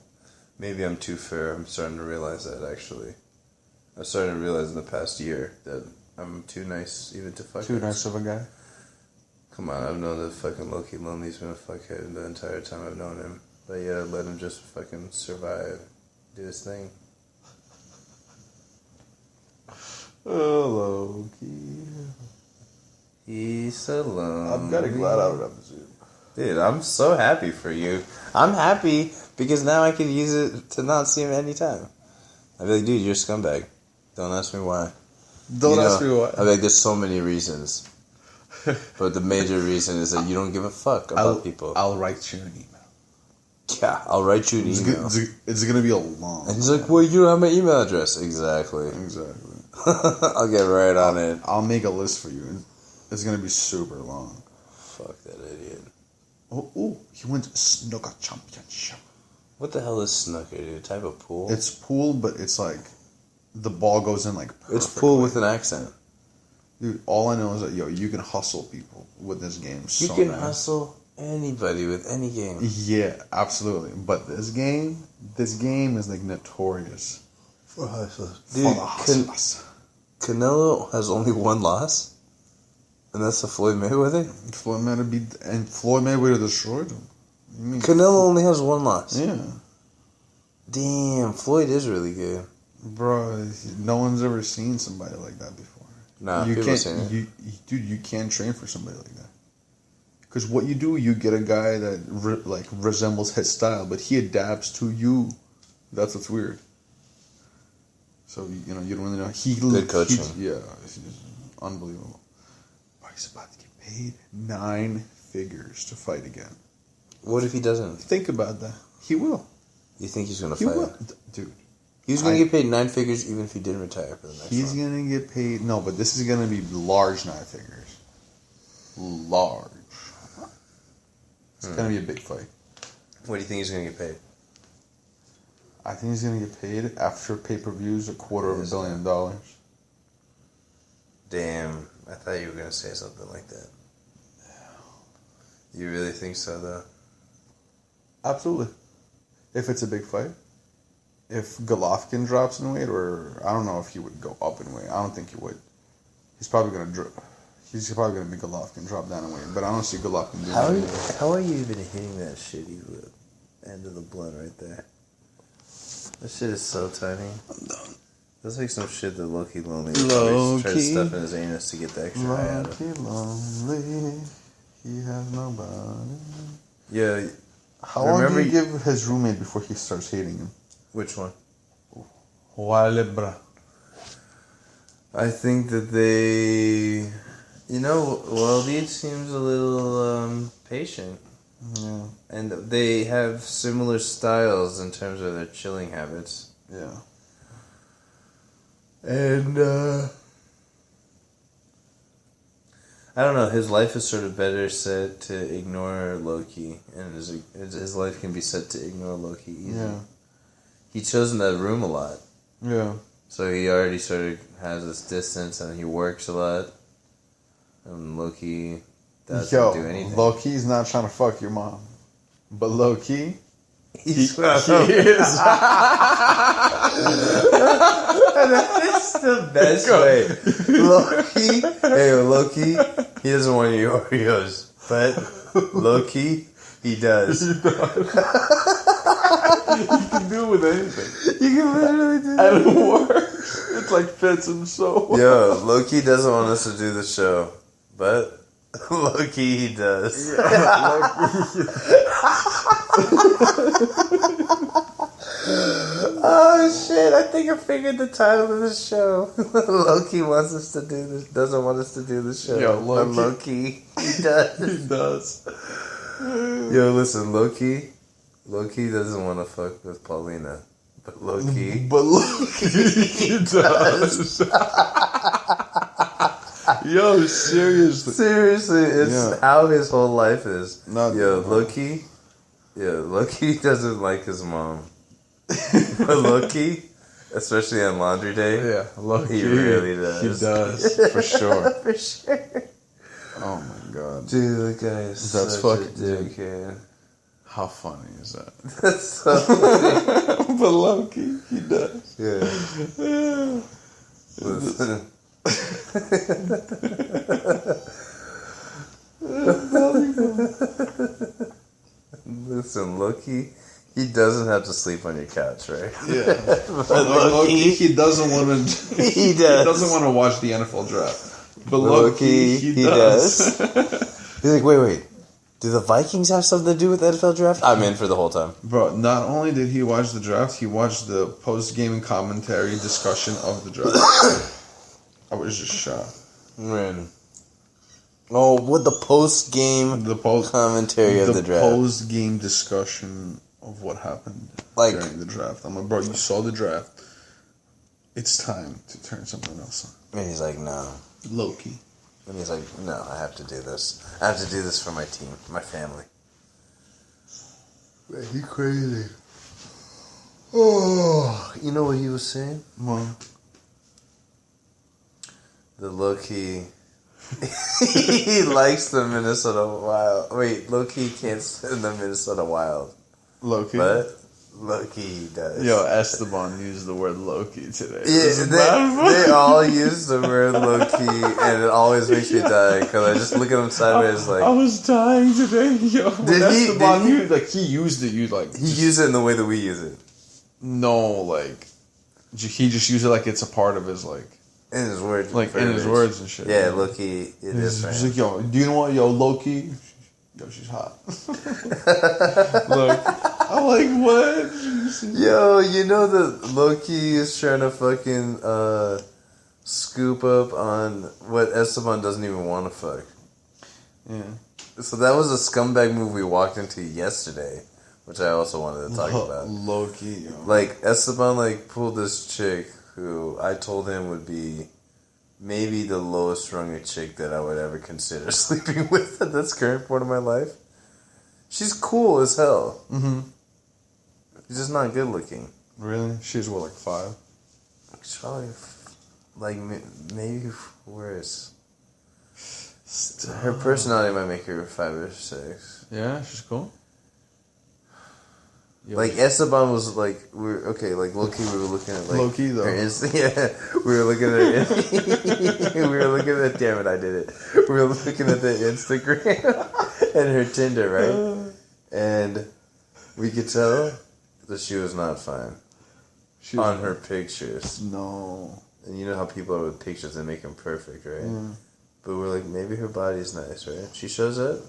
maybe I'm too fair. I'm starting to realize that actually. I'm starting to realize in the past year that I'm too nice even to fuck. Too nice of a guy. Come on, I've known that fucking Lowkey Lonely's been a fuckhead the entire time I've known him. But yeah, let him just fucking survive, do his thing. Oh, Lowkey. He's alone. I'm kind of glad I would have to see him. Dude, I'm so happy for you. I'm happy because now I can use it to not see him anytime. I'd be like, dude, you're a scumbag. Don't ask me why. Don't ask me why. I'd be like, there's so many reasons. But the major reason is that you don't give a fuck about people. I'll write you an email. Yeah, I'll write you an email. It's gonna be a long. And he's like, well, you don't have my email address. Exactly. I'll get right on it. I'll make a list for you. It's gonna be super long. Fuck that idiot. Oh, he went to snooker championship. What the hell is snooker, dude? Type of pool? It's pool, but it's like the ball goes in like perfectly. It's pool with an accent. Dude, all I know is that you can hustle people with this game. You can hustle anybody with any game. Yeah, absolutely. But this game is like notorious For hustlers. for the hustlers. Canelo has only one loss? And that's to Floyd Mayweather? Floyd Mayweather destroyed him. You mean Canelo only has one loss. Yeah. Damn, Floyd is really good. Bro, no one's ever seen somebody like that before. Nah, you people can't, seen it. Dude, you can't train for somebody like that. Because what you do, you get a guy that resembles his style, but he adapts to you. That's what's weird. So you don't really know. Good coaching. He's unbelievable. But he's about to get paid 9 figures to fight again. What if he doesn't? Think about that. He will. You think he's going to He fight? will, dude. He's going to get paid 9 figures even if he didn't retire for the next He's one. going to get paid. No, but this is going to be large 9 figures. Large. It's going to be a big fight. What do you think he's going to get paid? I think he's going to get paid after pay-per-views $250 million. Damn, I thought you were gonna say something like that. You really think so, though? Absolutely. If it's a big fight. If Golovkin drops in weight, or I don't know if he would go up in weight. I don't think he would. He's probably gonna drop. He's probably gonna be Golovkin, drop down in weight. But I don't see Golovkin doing that. How are you even hitting that shitty end of the blunt right there? That shit is so tiny. I'm done. That's like some shit that Lowkey Lonely Low try to key. stuff in his anus to get the extra high out of. Lowkey Lonely. He has nobody. Yeah. How long do you give his roommate before he starts hating him? Which one? Walebra. I think that they, Walid seems a little patient. Yeah. And they have similar styles in terms of their chilling habits. Yeah. And, I don't know, his life is sort of better set to ignore Lowkey. And his life can be set to ignore Lowkey easy. Yeah. He chills in that room a lot. Yeah. So he already sort of has this distance and he works a lot. And Lowkey doesn't do anything. Lowkey's not trying to fuck your mom. But Lowkey, he is. That's the best way. Lowkey, he doesn't want your Oreos. But Lowkey, he does. You can do it with anything. You can literally do And that. it works. It's like fits him so well. Yo, Lowkey doesn't want us to do the show. But Lowkey, he does. Oh shit, I think I figured the title of the show. Lowkey wants us to do this, doesn't want us to do the show. Yo, But Lowkey, he does. He does. Yo, listen, Lowkey doesn't want to fuck with Paulina. But Lowkey, He does. Yo, seriously. seriously, it's how his whole life is. Yo, Lowkey doesn't like his mom. But Lowkey, especially on laundry day, Yeah, Lowkey. he really does. He does, for sure. For sure. Oh my god. Dude, that guy is That's such fucking a dickhead. How funny is that? That's so funny. But Lowkey, he does. Yeah. Listen. Listen, Lowkey, he doesn't have to sleep on your couch, right? Yeah. But Lowkey, he doesn't want to. He does. He doesn't want to watch the NFL draft. But Lowkey, Lowkey, he does. He's like, wait. Do the Vikings have something to do with the NFL draft? I'm in for the whole time. Bro, not only did he watch the draft, he watched the post-game commentary discussion of the draft. I was just shocked. Man. Oh, with the post-game commentary of the draft. The post-game discussion of what happened during the draft. I'm like, bro, you saw the draft. It's time to turn something else on. And he's like, no. Lowkey. And he's like, no, I have to do this. I have to do this for my team, my family. Man, he crazy. Oh, you know what he was saying? What? The Lowkey, he likes the Minnesota Wild. Wait, Lowkey can't stand the Minnesota Wild. Lowkey? But Lowkey, he does. Yo, Esteban used the word Lowkey today. Yeah, they all use the word Lowkey, and it always makes me die, because I just look at him sideways like... I was dying today, yo. He used it, He used it in the way that we use it. No, like... He just used it like it's a part of his, like... In his words. Like, in his words and shit. Yeah, Lowkey, it is right. He's like, yo, do you know what? Yo, Lowkey... Yo, she's hot. Look, I'm like, what? Yo, you know that Lowkey is trying to fucking scoop up on what Esteban doesn't even want to fuck. Yeah. So that was a scumbag move we walked into yesterday, which I also wanted to talk about. Lowkey, yo. Like, Esteban, pulled this chick who I told him would be maybe the lowest rung chick that I would ever consider sleeping with at this current point of my life. She's cool as hell. Mm-hmm. She's just not good looking. Really? She's what, like 5? She's probably like maybe worse. Her personality might make her 5 or 6. Yeah, she's cool. Like Esteban was like like Lowkey we were looking at like Lowkey though. We were looking at we were looking at damn it I did it. We were looking at the Instagram and her Tinder, right? And we could tell that she was not fine on her pictures. No. And you know how people are with pictures, they make them perfect, right? But we're like, maybe her body's nice, right? She shows up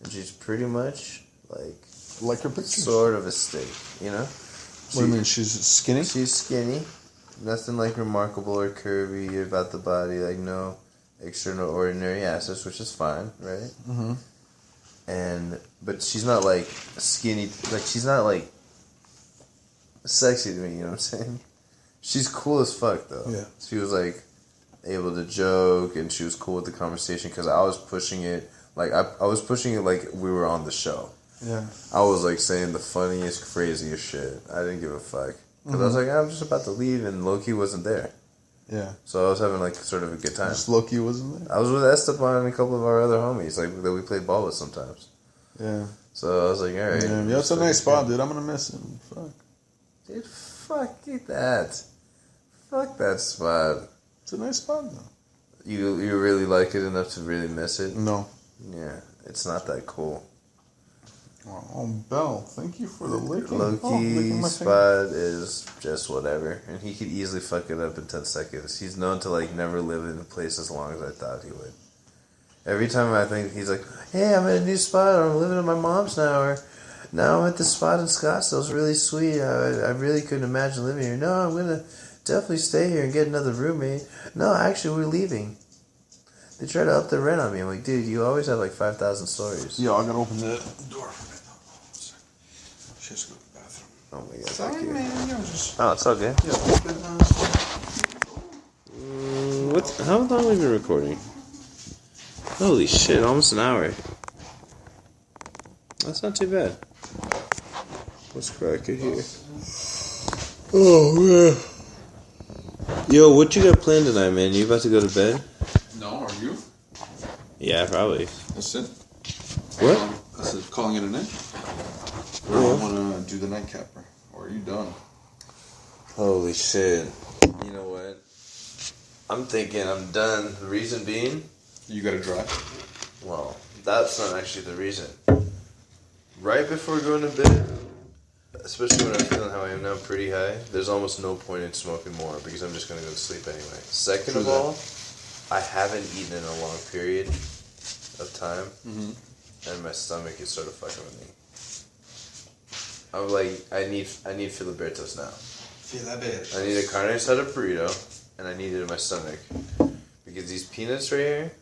and she's pretty much like her pictures. Sort of a steak, you know? What do you mean, she's skinny? She's skinny. Nothing like remarkable or curvy about the body. Like no extraordinary assets, which is fine, right? Mm-hmm. But she's not like skinny. Like she's not like sexy to me. You know what I'm saying? She's cool as fuck though. Yeah. She was like able to joke, and she was cool with the conversation because I was pushing it. Like I was pushing it like we were on the show. Yeah. I was like saying the funniest, craziest shit. I didn't give a fuck. Because I was like, I'm just about to leave and Lowkey wasn't there. Yeah. So I was having like sort of a good time. Just Lowkey wasn't there? I was with Esteban and a couple of our other homies like that we played ball with sometimes. Yeah. So I was like, alright. Yeah, it's a nice spot, dude. I'm going to miss it. Fuck. Dude, fuck that. Fuck that spot. It's a nice spot, though. You really like it enough to really miss it? No. Yeah. It's not that cool. Oh, Belle, thank you for the licking. Lowkey spot is just whatever, and he could easily fuck it up in 10 seconds. He's known to like never live in a place as long as I thought he would. Every time I think he's like, "Hey, I'm at a new spot. Or I'm living at my mom's now, or now I'm at this spot in Scottsdale. It's really sweet. I really couldn't imagine living here. No, I'm gonna definitely stay here and get another roommate. No, actually, we're leaving." They try to up the rent on me. I'm like, dude, you always have like 5,000 stories. Yo, I gotta open the door for me. She has to go to the bathroom. Oh my god, Sorry, thank you. man. Yo, just... Oh, it's all good. Yeah, How long have we been recording? Holy shit, almost an hour. That's not too bad. Let's crack it here. Oh, man. Yo, what you got planned tonight, man? You about to go to bed? No, are you? Yeah, probably. That's it. What? I said calling it a night. Or do you want to do the nightcapper? Or are you done? Holy shit. You know what? I'm thinking I'm done. The reason being? You got to drive. Well, that's not actually the reason. Right before going to bed, especially when I'm feeling how I am now, pretty high, there's almost no point in smoking more because I'm just going to go to sleep anyway. Second of all, I haven't eaten in a long period of time, and my stomach is sort of fucking with me. I'm like, I need Filibertos now. Filibertos. I need a carne asada burrito, and I need it in my stomach. Because these peanuts right here,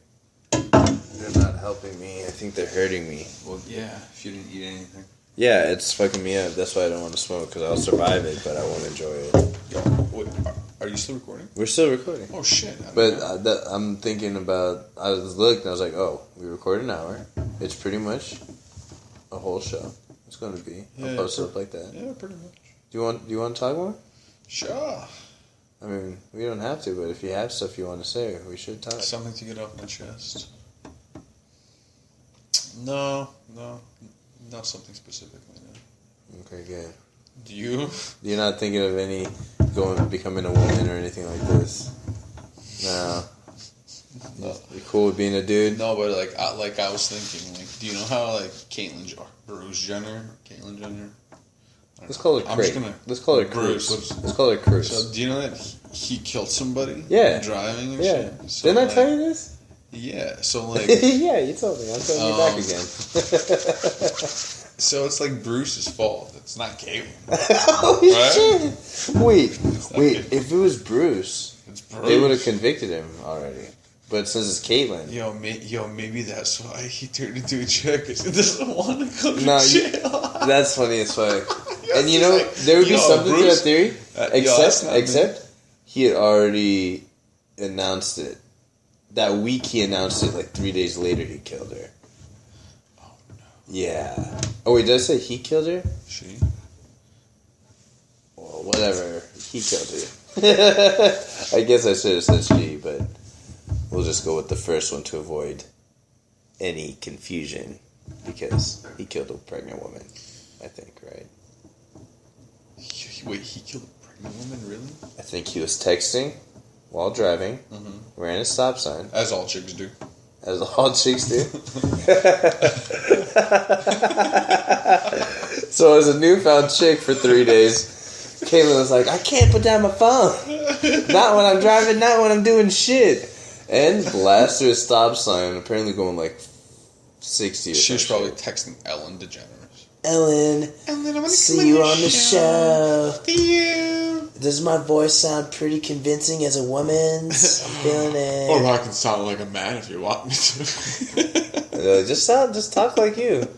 they're not helping me. I think they're hurting me. Well, yeah, if you didn't eat anything. Yeah, it's fucking me up. That's why I don't want to smoke, because I'll survive it, but I won't enjoy it. Wait, are you still recording? We're still recording. Oh, shit. But I'm thinking about, I was looking, and I was like, oh, we record an hour. It's pretty much a whole show. It's going to be. I'll post it up like that. Yeah, pretty much. Do you want to talk more? Sure. I mean, we don't have to, but if you have stuff you want to say, we should talk. Something to get off my chest. No, not something specifically. No. Okay, good. Do you? You're not thinking of any becoming a woman or anything like this? No. You cool with being a dude? No, but I was thinking, do you know how Bruce Jenner, Caitlyn Jenner? Let's call her Craig. Let's call her Cruz. Let's call her Cruz. So do you know that he killed somebody? Yeah. Driving and shit. So, didn't I tell you this? Yeah. So yeah, you told me. I'm telling you back again. So it's like Bruce's fault. It's not Caitlyn. Holy shit! Wait. If it was Bruce, they would have convicted him already. But since it's Caitlyn, maybe that's why he turned into a chick. Because he doesn't want to go to jail. That's funny as fuck. And you know, there would be something to that theory. Except he had already announced it. That week he announced it, 3 days later he killed her. Oh, no. Yeah. Oh, wait, did I say he killed her? She? Well, whatever. He killed her. I guess I should have said she, but we'll just go with the first one to avoid any confusion, because he killed a pregnant woman, I think, right? Wait, he killed a pregnant woman, really? I think he was texting while driving, ran a stop sign. As all chicks do. As all chicks do. So as a newfound chick for 3 days, Caitlin was like, I can't put down my phone. Not when I'm driving, not when I'm doing shit. And blast through a stop sign, apparently going like 60 or something. She was probably texting Ellen DeGeneres. Ellen, I'm gonna see you on the show. See you. Does my voice sound pretty convincing as a woman's? I'm feeling it. Or I can sound like a man if you want me to. Just talk like you.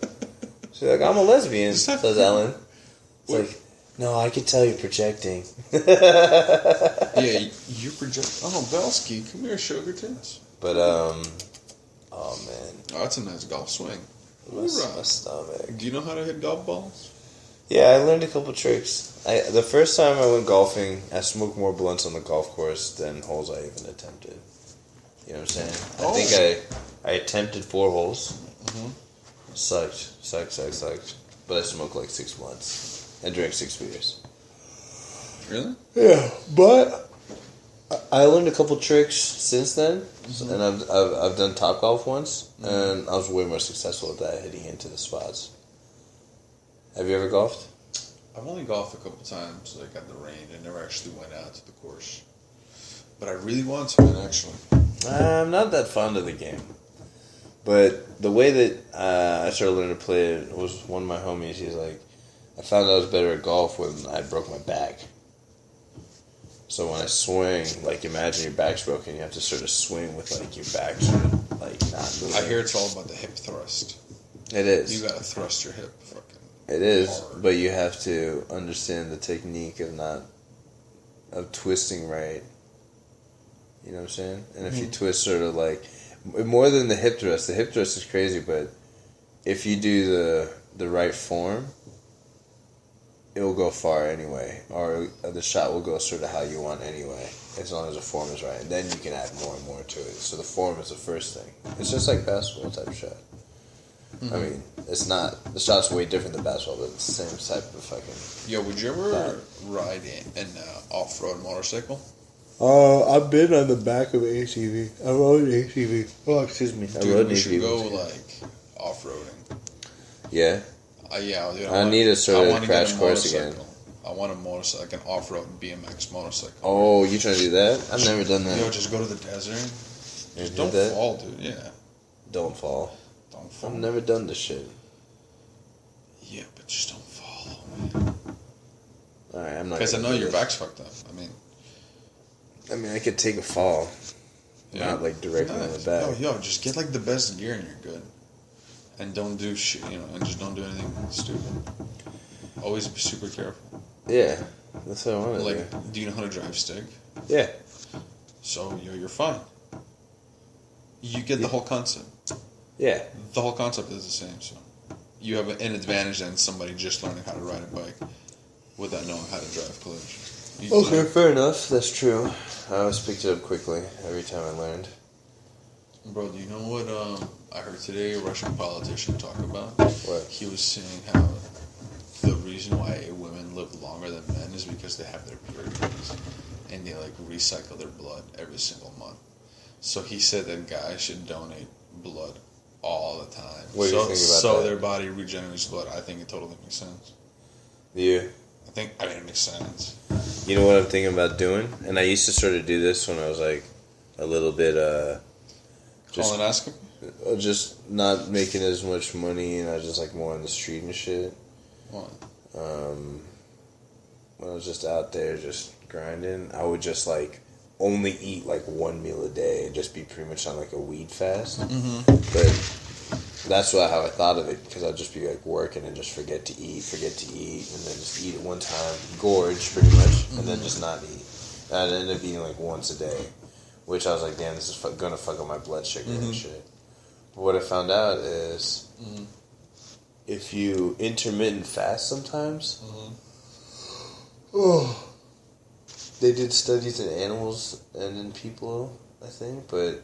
She's like, I'm a lesbian, says Ellen. It's What? like, no, I could tell you're projecting. Yeah, you project. Oh, Belsky, come here, sugar tits. But, oh man. Oh, that's a nice golf swing. My stomach. Do you know how to hit golf balls? Yeah, I learned a couple tricks. The first time I went golfing, I smoked more blunts on the golf course than holes I even attempted. You know what I'm saying? I think I attempted 4 holes. Sucked. But I smoked like 6 blunts. I drank 6 beers. Really? Yeah, but I learned a couple tricks since then, and I've done Topgolf once, and I was way more successful at that, hitting into the spots. Have you ever golfed? I've only golfed a couple times, like at the range. I never actually went out to the course. But I really want to, man, actually. I'm not that fond of the game. But the way that I started learning to play it was one of my homies. He's like, I found I was better at golf when I broke my back. So when I swing, like imagine your back's broken, you have to sort of swing with like your back sort of like not moving. I hear it's all about the hip thrust. It is. You gotta thrust your hip fucking It is, hard. but you have to understand the technique of twisting right. You know what I'm saying? And if you twist sort of like, more than the hip thrust is crazy, but if you do the right form, it will go far anyway, or the shot will go sort of how you want anyway, as long as the form is right. And then you can add more and more to it. So the form is the first thing. It's just like basketball type shot. I mean, it's not, the shot's way different than basketball, but it's the same type of fucking... Yo, would you ever ride an off-road motorcycle? I've been on the back of an ATV. I rode an ATV. Oh, excuse me. Dude, we should go, like, off-roading. Yeah? Yeah, dude. I need a sort of wanna crash get a course again. I want a motorcycle, like an off-road BMX motorcycle. Oh, you trying to do that? I've never done that. Yo, just go to the desert. You Just don't did that? fall, dude. Yeah. Don't fall. Don't fall. I've never done this shit. Yeah, but just don't fall, man. Alright, I'm not. Because I gonna know do your this. back's fucked up. I mean, I could take a fall. Yeah. Not like directly on the Nice. back. Yo, just get like the best gear and you're good. And don't do shit, and just don't do anything stupid. Always be super careful. Yeah, that's what I want to Like, do. do you know how to drive stick? Yeah. So, you're fine. You get the whole concept. Yeah. The whole concept is the same, so. You have an advantage than somebody just learning how to ride a bike without knowing how to drive clutch. Okay, fair enough. That's true. I always picked it up quickly every time I learned. Bro, do you know what I heard today a Russian politician talk about? What? He was saying how the reason why women live longer than men is because they have their periods and they like recycle their blood every single month. So he said that guys should donate blood all the time. What do you think about so that? their body regenerates blood. I think it totally makes sense. You? I mean, it makes sense. You know what I'm thinking about doing? And I used to sort of do this when I was like a little bit, Colonoscopy? just not making as much money and I was just like more on the street and shit. What? When I was just out there just grinding, I would just like only eat like one meal a day and just be pretty much on like a weed fast. But that's how I thought of it, because I'd just be like working and just forget to eat, and then just eat at one time, gorge pretty much, and then just not eat. And I'd end up eating like once a day, which I was like, damn, this is gonna fuck up my blood sugar and shit. But what I found out is if you intermittent fast sometimes, They did studies in animals and in people, I think, but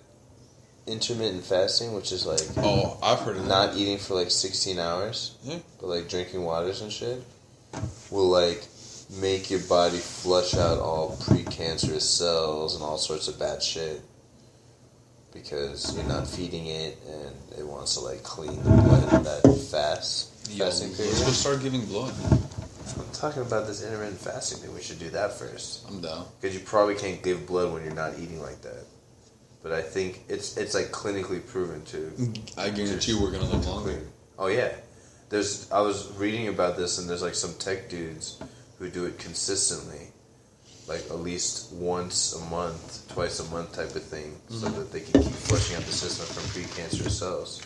intermittent fasting, which is like I've heard of not that. eating for like 16 hours, Yeah. but like drinking waters and shit, will like make your body flush out all precancerous cells and all sorts of bad shit because you're not feeding it and it wants to like clean the blood in that fasting period. Let's go start giving blood. I'm talking about this intermittent fasting thing. We should do that first. I'm down. Because you probably can't give blood when you're not eating like that. But I think it's like clinically proven to. I guarantee we're gonna live longer. Oh yeah, I was reading about this and there's like some tech dudes who do it consistently, like at least once a month, twice a month type of thing, so that they can keep flushing out the system from precancerous cells.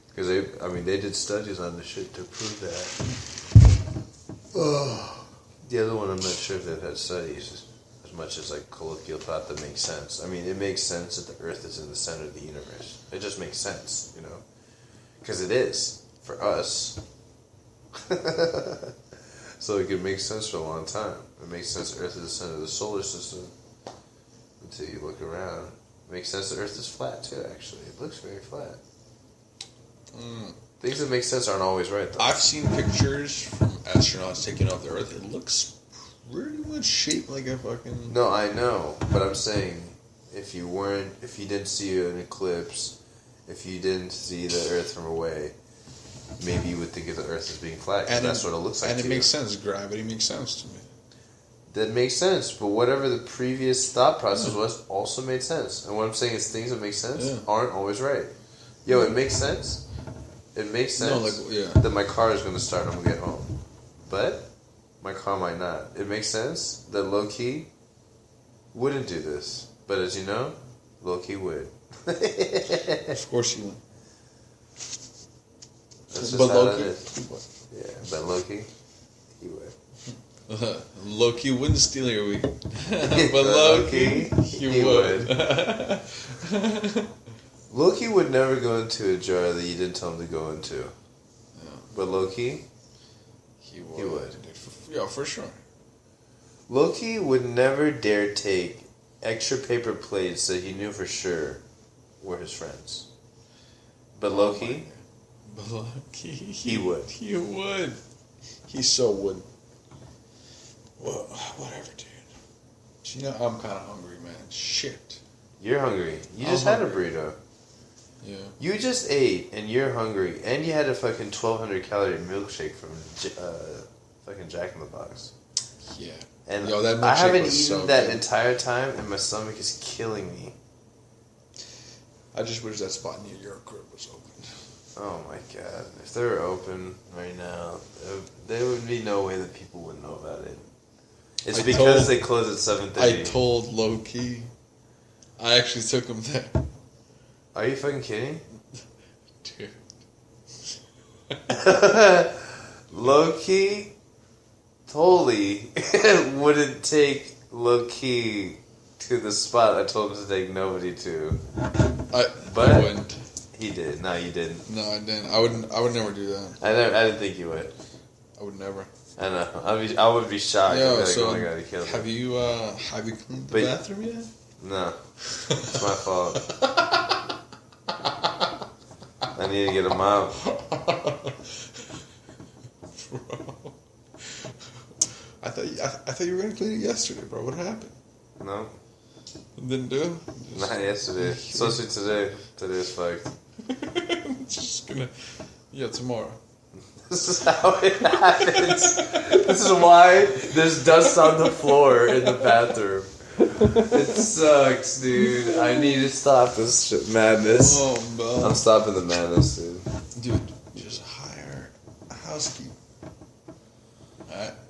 Because they did studies on this shit to prove that. The other one, I'm not sure if they've had studies as much as like colloquial thought that makes sense. I mean, it makes sense that the Earth is in the center of the universe. It just makes sense, you know, because it is for us. So it could make sense for a long time. It makes sense Earth is the center of the solar system until you look around. It makes sense that Earth is flat too. Actually, it looks very flat. Things that make sense aren't always right, though. I've seen pictures from astronauts taking off the Earth. It looks pretty much shaped like a fucking... No, I know, but I'm saying if you didn't see an eclipse, if you didn't see the Earth from away, maybe you would think of the Earth as being flat, because that's what it looks like. And to it makes you. sense. Gravity makes sense to me. That makes sense, but whatever the previous thought process was also made sense. And what I'm saying is things that make sense aren't always right. Yo, it makes sense. It makes sense that my car is going to start when we get home. But my car might not. It makes sense that Lowkey wouldn't do this. But as you know, Lowkey would. Of course you would. That's just But how Lowkey, that is. Yeah, but Lowkey, he would. Lowkey wouldn't steal your weed. But Lowkey, he would. Lowkey would never go into a jar that you didn't tell him to go into. Yeah. But Lowkey, He would. He would. Yeah, for sure. Lowkey would never dare take extra paper plates that he knew for sure were his friends. But Lowkey, he would. He would. He so would. Well, whatever, dude. You know, I'm kind of hungry, man. Shit. You're hungry. You just had a burrito. Yeah. You just ate, and you're hungry, and you had a fucking 1,200 calorie milkshake from fucking Jack in the Box. Yeah. And Yo, that I milkshake haven't was eaten so that good. entire time, and my stomach is killing me. I just wish that spot near your crib was open. Oh my god. If they were open right now, there would be no way that people would know about it. It's because they close at 7:30. I told Lowkey. I actually took him there. Are you fucking kidding? Dude. Lowkey, Toly wouldn't take Lowkey to the spot I told him to take nobody to. I wouldn't. He did. No, you didn't. No, I didn't. I would never do that. I didn't think you would. I would never. I know. I would be shocked. Yeah, I'd be like, so oh my god, he killed have me. you cleaned the bathroom yet? No. It's my fault. I need to get a mop. Bro. I thought you were gonna clean it yesterday, bro. What happened? No. Didn't do? Not yesterday. Especially today. Today's fucked. Just gonna. Yeah, tomorrow. This is how it happens. This is why there's dust on the floor in the bathroom. It sucks, dude. I need to stop this shit madness. Oh, man. I'm stopping the madness, dude. Dude, just hire a housekeeper.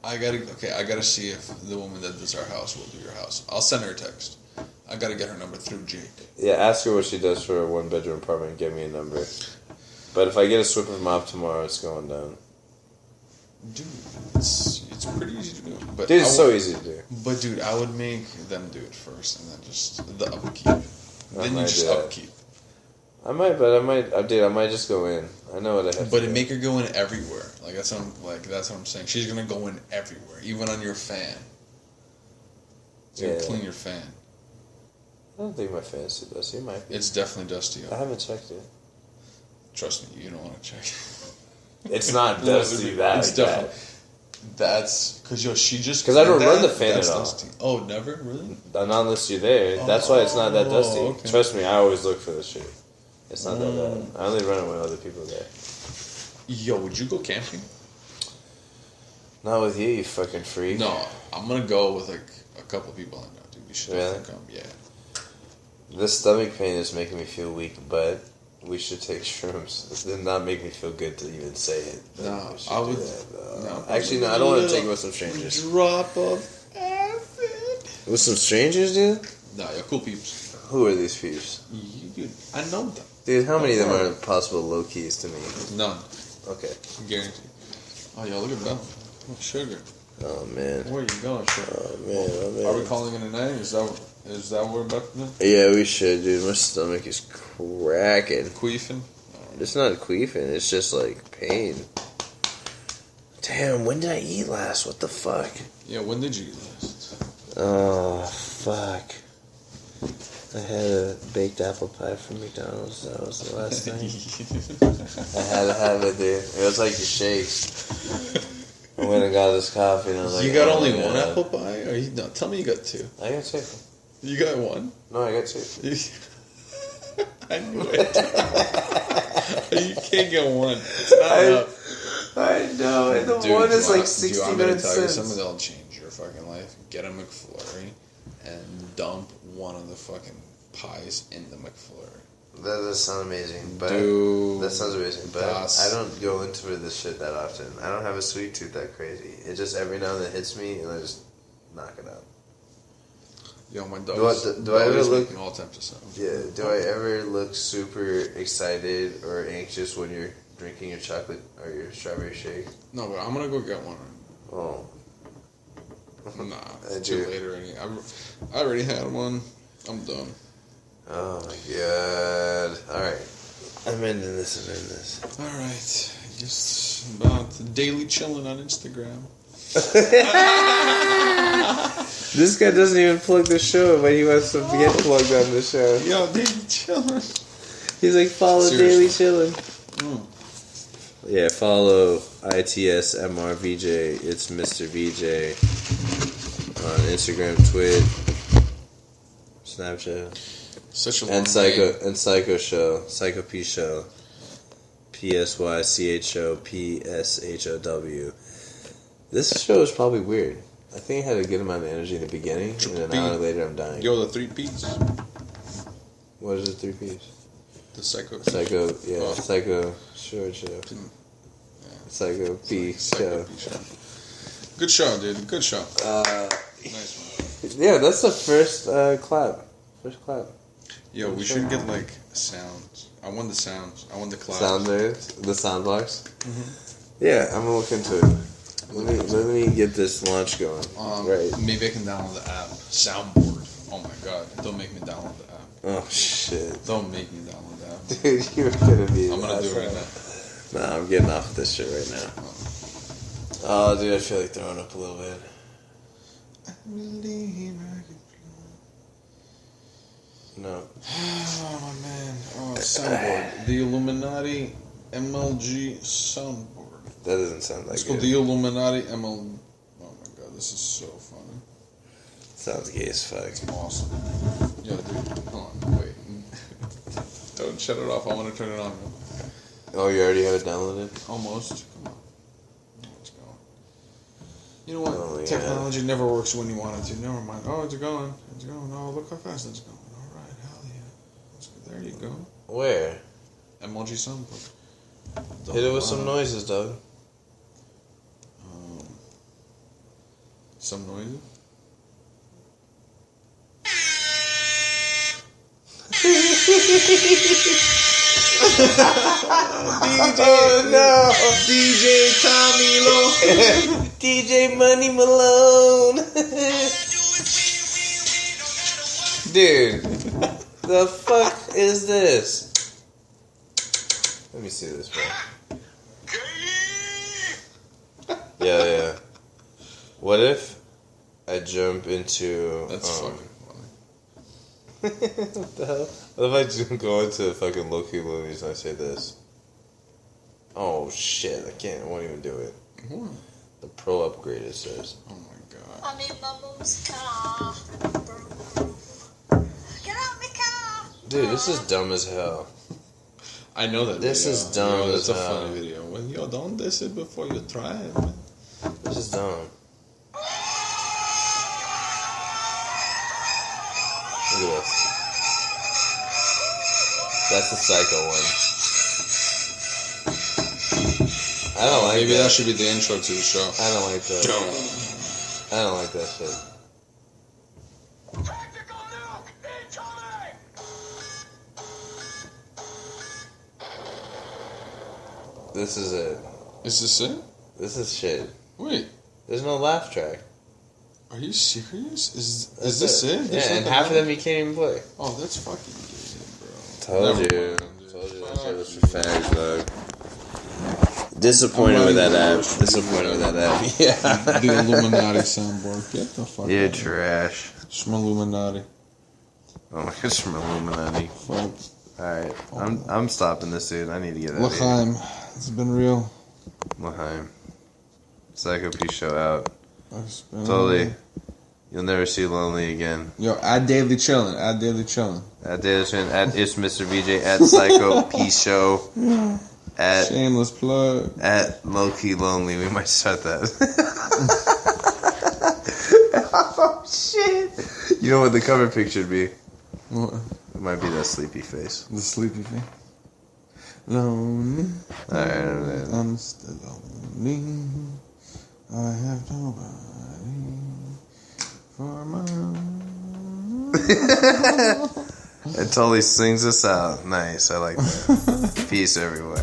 I gotta see if the woman that does our house will do your house. I'll send her a text. I gotta get her number through Jake. Yeah, ask her what she does for a one-bedroom apartment and give me a number. But if I get a sweep and mop tomorrow, it's going down. Dude, it's pretty easy to do. But Dude, it's so easy to do. But dude, I would make them do it first, and then just the upkeep. Then you just upkeep. I might just go in. I know what I have But to do. make her go in everywhere. That's what I'm saying. She's gonna go in everywhere, even on your fan. Dude, clean your fan. I don't think my fan's too dusty. It might be. It's definitely dusty. I haven't checked it. Trust me, you don't want to check. It's not dusty that it's definitely. That's because she just. Because I don't run the fan at all. Dusty. Oh, never really. Not unless you're there. That's why it's not that dusty. Okay. Trust me, I always look for this shit. It's not that bad. I only run it when other people are there. Yo, would you go camping? Not with you fucking freak. No, I'm gonna go with like a couple people I know, dude. We should definitely come. Yeah. This stomach pain is making me feel weak, but we should take shrooms. It did not make me feel good to even say it. No, I would. No. Actually, no, I don't want to take it with some strangers. Drop of acid. With some strangers, dude? Nah, you're cool peeps. Who are these peeps? Dude, I know them. Dude, how many of them are possible low keys to me? None. Okay. Guaranteed. Oh, yo, look at Belle. Oh, sugar. Oh, man. Where you going, sugar? Oh, man. Oh, man. Are we calling it a night? Is that what we're about to do? Yeah, we should, dude. My stomach is cracking. Queefing? It's not queefing. It's just, like, pain. Damn, when did I eat last? What the fuck? Yeah, when did you eat last? Oh, fuck. I had a baked apple pie from McDonald's. That was the last thing. I had to have it, dude. It was like the shakes. I went and got this coffee, and I was like, you got oh only my one God. apple pie? Or no, tell me you got two. I got two. You got one? No, I got two. I knew it. You can't get one. It's not enough. I know. And the Dude, one is like do you want me 69 to tell you cents. something that'll change your fucking life? Get a McFlurry and dump one of the fucking pies in the McFlurry. That does sound amazing, but Dude, that sounds amazing. But that's- I don't go into this shit that often. I don't have a sweet tooth that crazy. It just every now and then hits me, and I just knock it out. Yo, my dog. Do I ever look? making all types of sounds. Yeah. Do I ever look super excited or anxious when you're drinking your chocolate or your strawberry shake? No, but I'm gonna go get one. Oh. Nah, I it's too do. late already. I already had one. I'm done. Oh my god. Alright. I'm ending this. All right, just about daily chilling on Instagram. This guy doesn't even plug the show, but he wants to get plugged on the show. Yo, daily chilling. He's like, follow Seriously. Daily Chillin'. Yeah, follow ITSMRVJ. It's Mr. VJ on Instagram, Twitter, Snapchat. Such a long And Psycho name. and Psycho Show, Psycho P Show, PSYCHO PSHOW. This show is probably weird. I think I had a good amount of energy in the beginning, and an hour later I'm dying. Yo, the 3 P's. What is the 3 Ps? The psycho. Psycho, yeah, Oh. Psycho Short Show, Psycho P Psycho Show. P show. Good show, dude. Good show. Nice one. Yeah, that's the first clap. First clap. Yo, we should get like sounds. I want the sounds. I want the claps. Sound waves, the sound box. Yeah, I'm gonna look into it. Let me get this launch going. Right. Maybe I can download the app. Soundboard. Oh my god. Don't make me download the app. Oh shit. Don't make me download the app. Dude, you're gonna be. I'm gonna do it right now. Nah, I'm getting off this shit right now. Oh, dude, I feel like throwing up a little bit. No. Oh my man. Oh, soundboard. The Illuminati MLG soundboard. That doesn't sound like It's it. called the Illuminati ML. Oh my god, this is so funny. Sounds gay as fuck. Awesome. Yo, dude, hold on, wait. Don't shut it off. I want to turn it on. Man. Oh, you already have it downloaded? Almost. Come on. It's going. You know what? Oh, yeah. Technology never works when you want it to. Never mind. Oh, it's going. It's going. Oh, look how fast it's going. All right, hell yeah. Let's go. There you go. Where? MLG soundboard. Hit it with some noises, dog. Some noises. Oh no! DJ Tommy Lo. DJ Money Malone! Dude, the fuck is this? Let me see this, bro. Yeah. What if I jump into. That's fucking funny. What the hell? What if I just go into fucking Lowkey Lonely and I say this? Oh shit! I can't. I won't even do it. What? The pro upgrade, it says. Oh my god. I'm in my mom's car. Get out of my car. Dude, this is dumb as hell. I know that This video. is dumb Yo, as that's a hell. funny video. Well, yo, don't diss it before you try it, man. This is dumb. Look at this. That's the psycho one. I don't like Maybe that. that should be the intro to the show. I don't like that. Don't. I don't like that shit. Tactical nuke incoming. This is it. Is this it? This is shit. Wait, There's no laugh track. are you serious? Is That's this it? Yeah, There's and nothing half of else? them you can't even play. Oh, that's fucking gay, bro. Told Never you. mind, dude. Told you that Fuck shit was you. for fags, dog. Disappointed with that app. Disappointed with that app. Yeah. The Illuminati soundboard. Get the fuck You're out. trash. Illuminati. Oh my gosh, from Illuminati. Fuck. Alright, I'm stopping this, dude. I need to get out of here. L'chaim. It's been real. L'chaim. Psycho Pshow out. It's been Toly. You'll never see Lonely again. Yo, at Daily Chillin'. At Daily Chillin'. At Davidson, at It's Mr. VJ, at Psycho Pshow, at Shameless plug. at Lowkey Lonely. We might start that. Oh shit! You know what the cover picture would be? What? It might be that sleepy face. The sleepy thing. Lonely. Alright. I'm still lonely. I have nobody for my own. And Toly sings us out. Nice, I like that. Peace, everyone.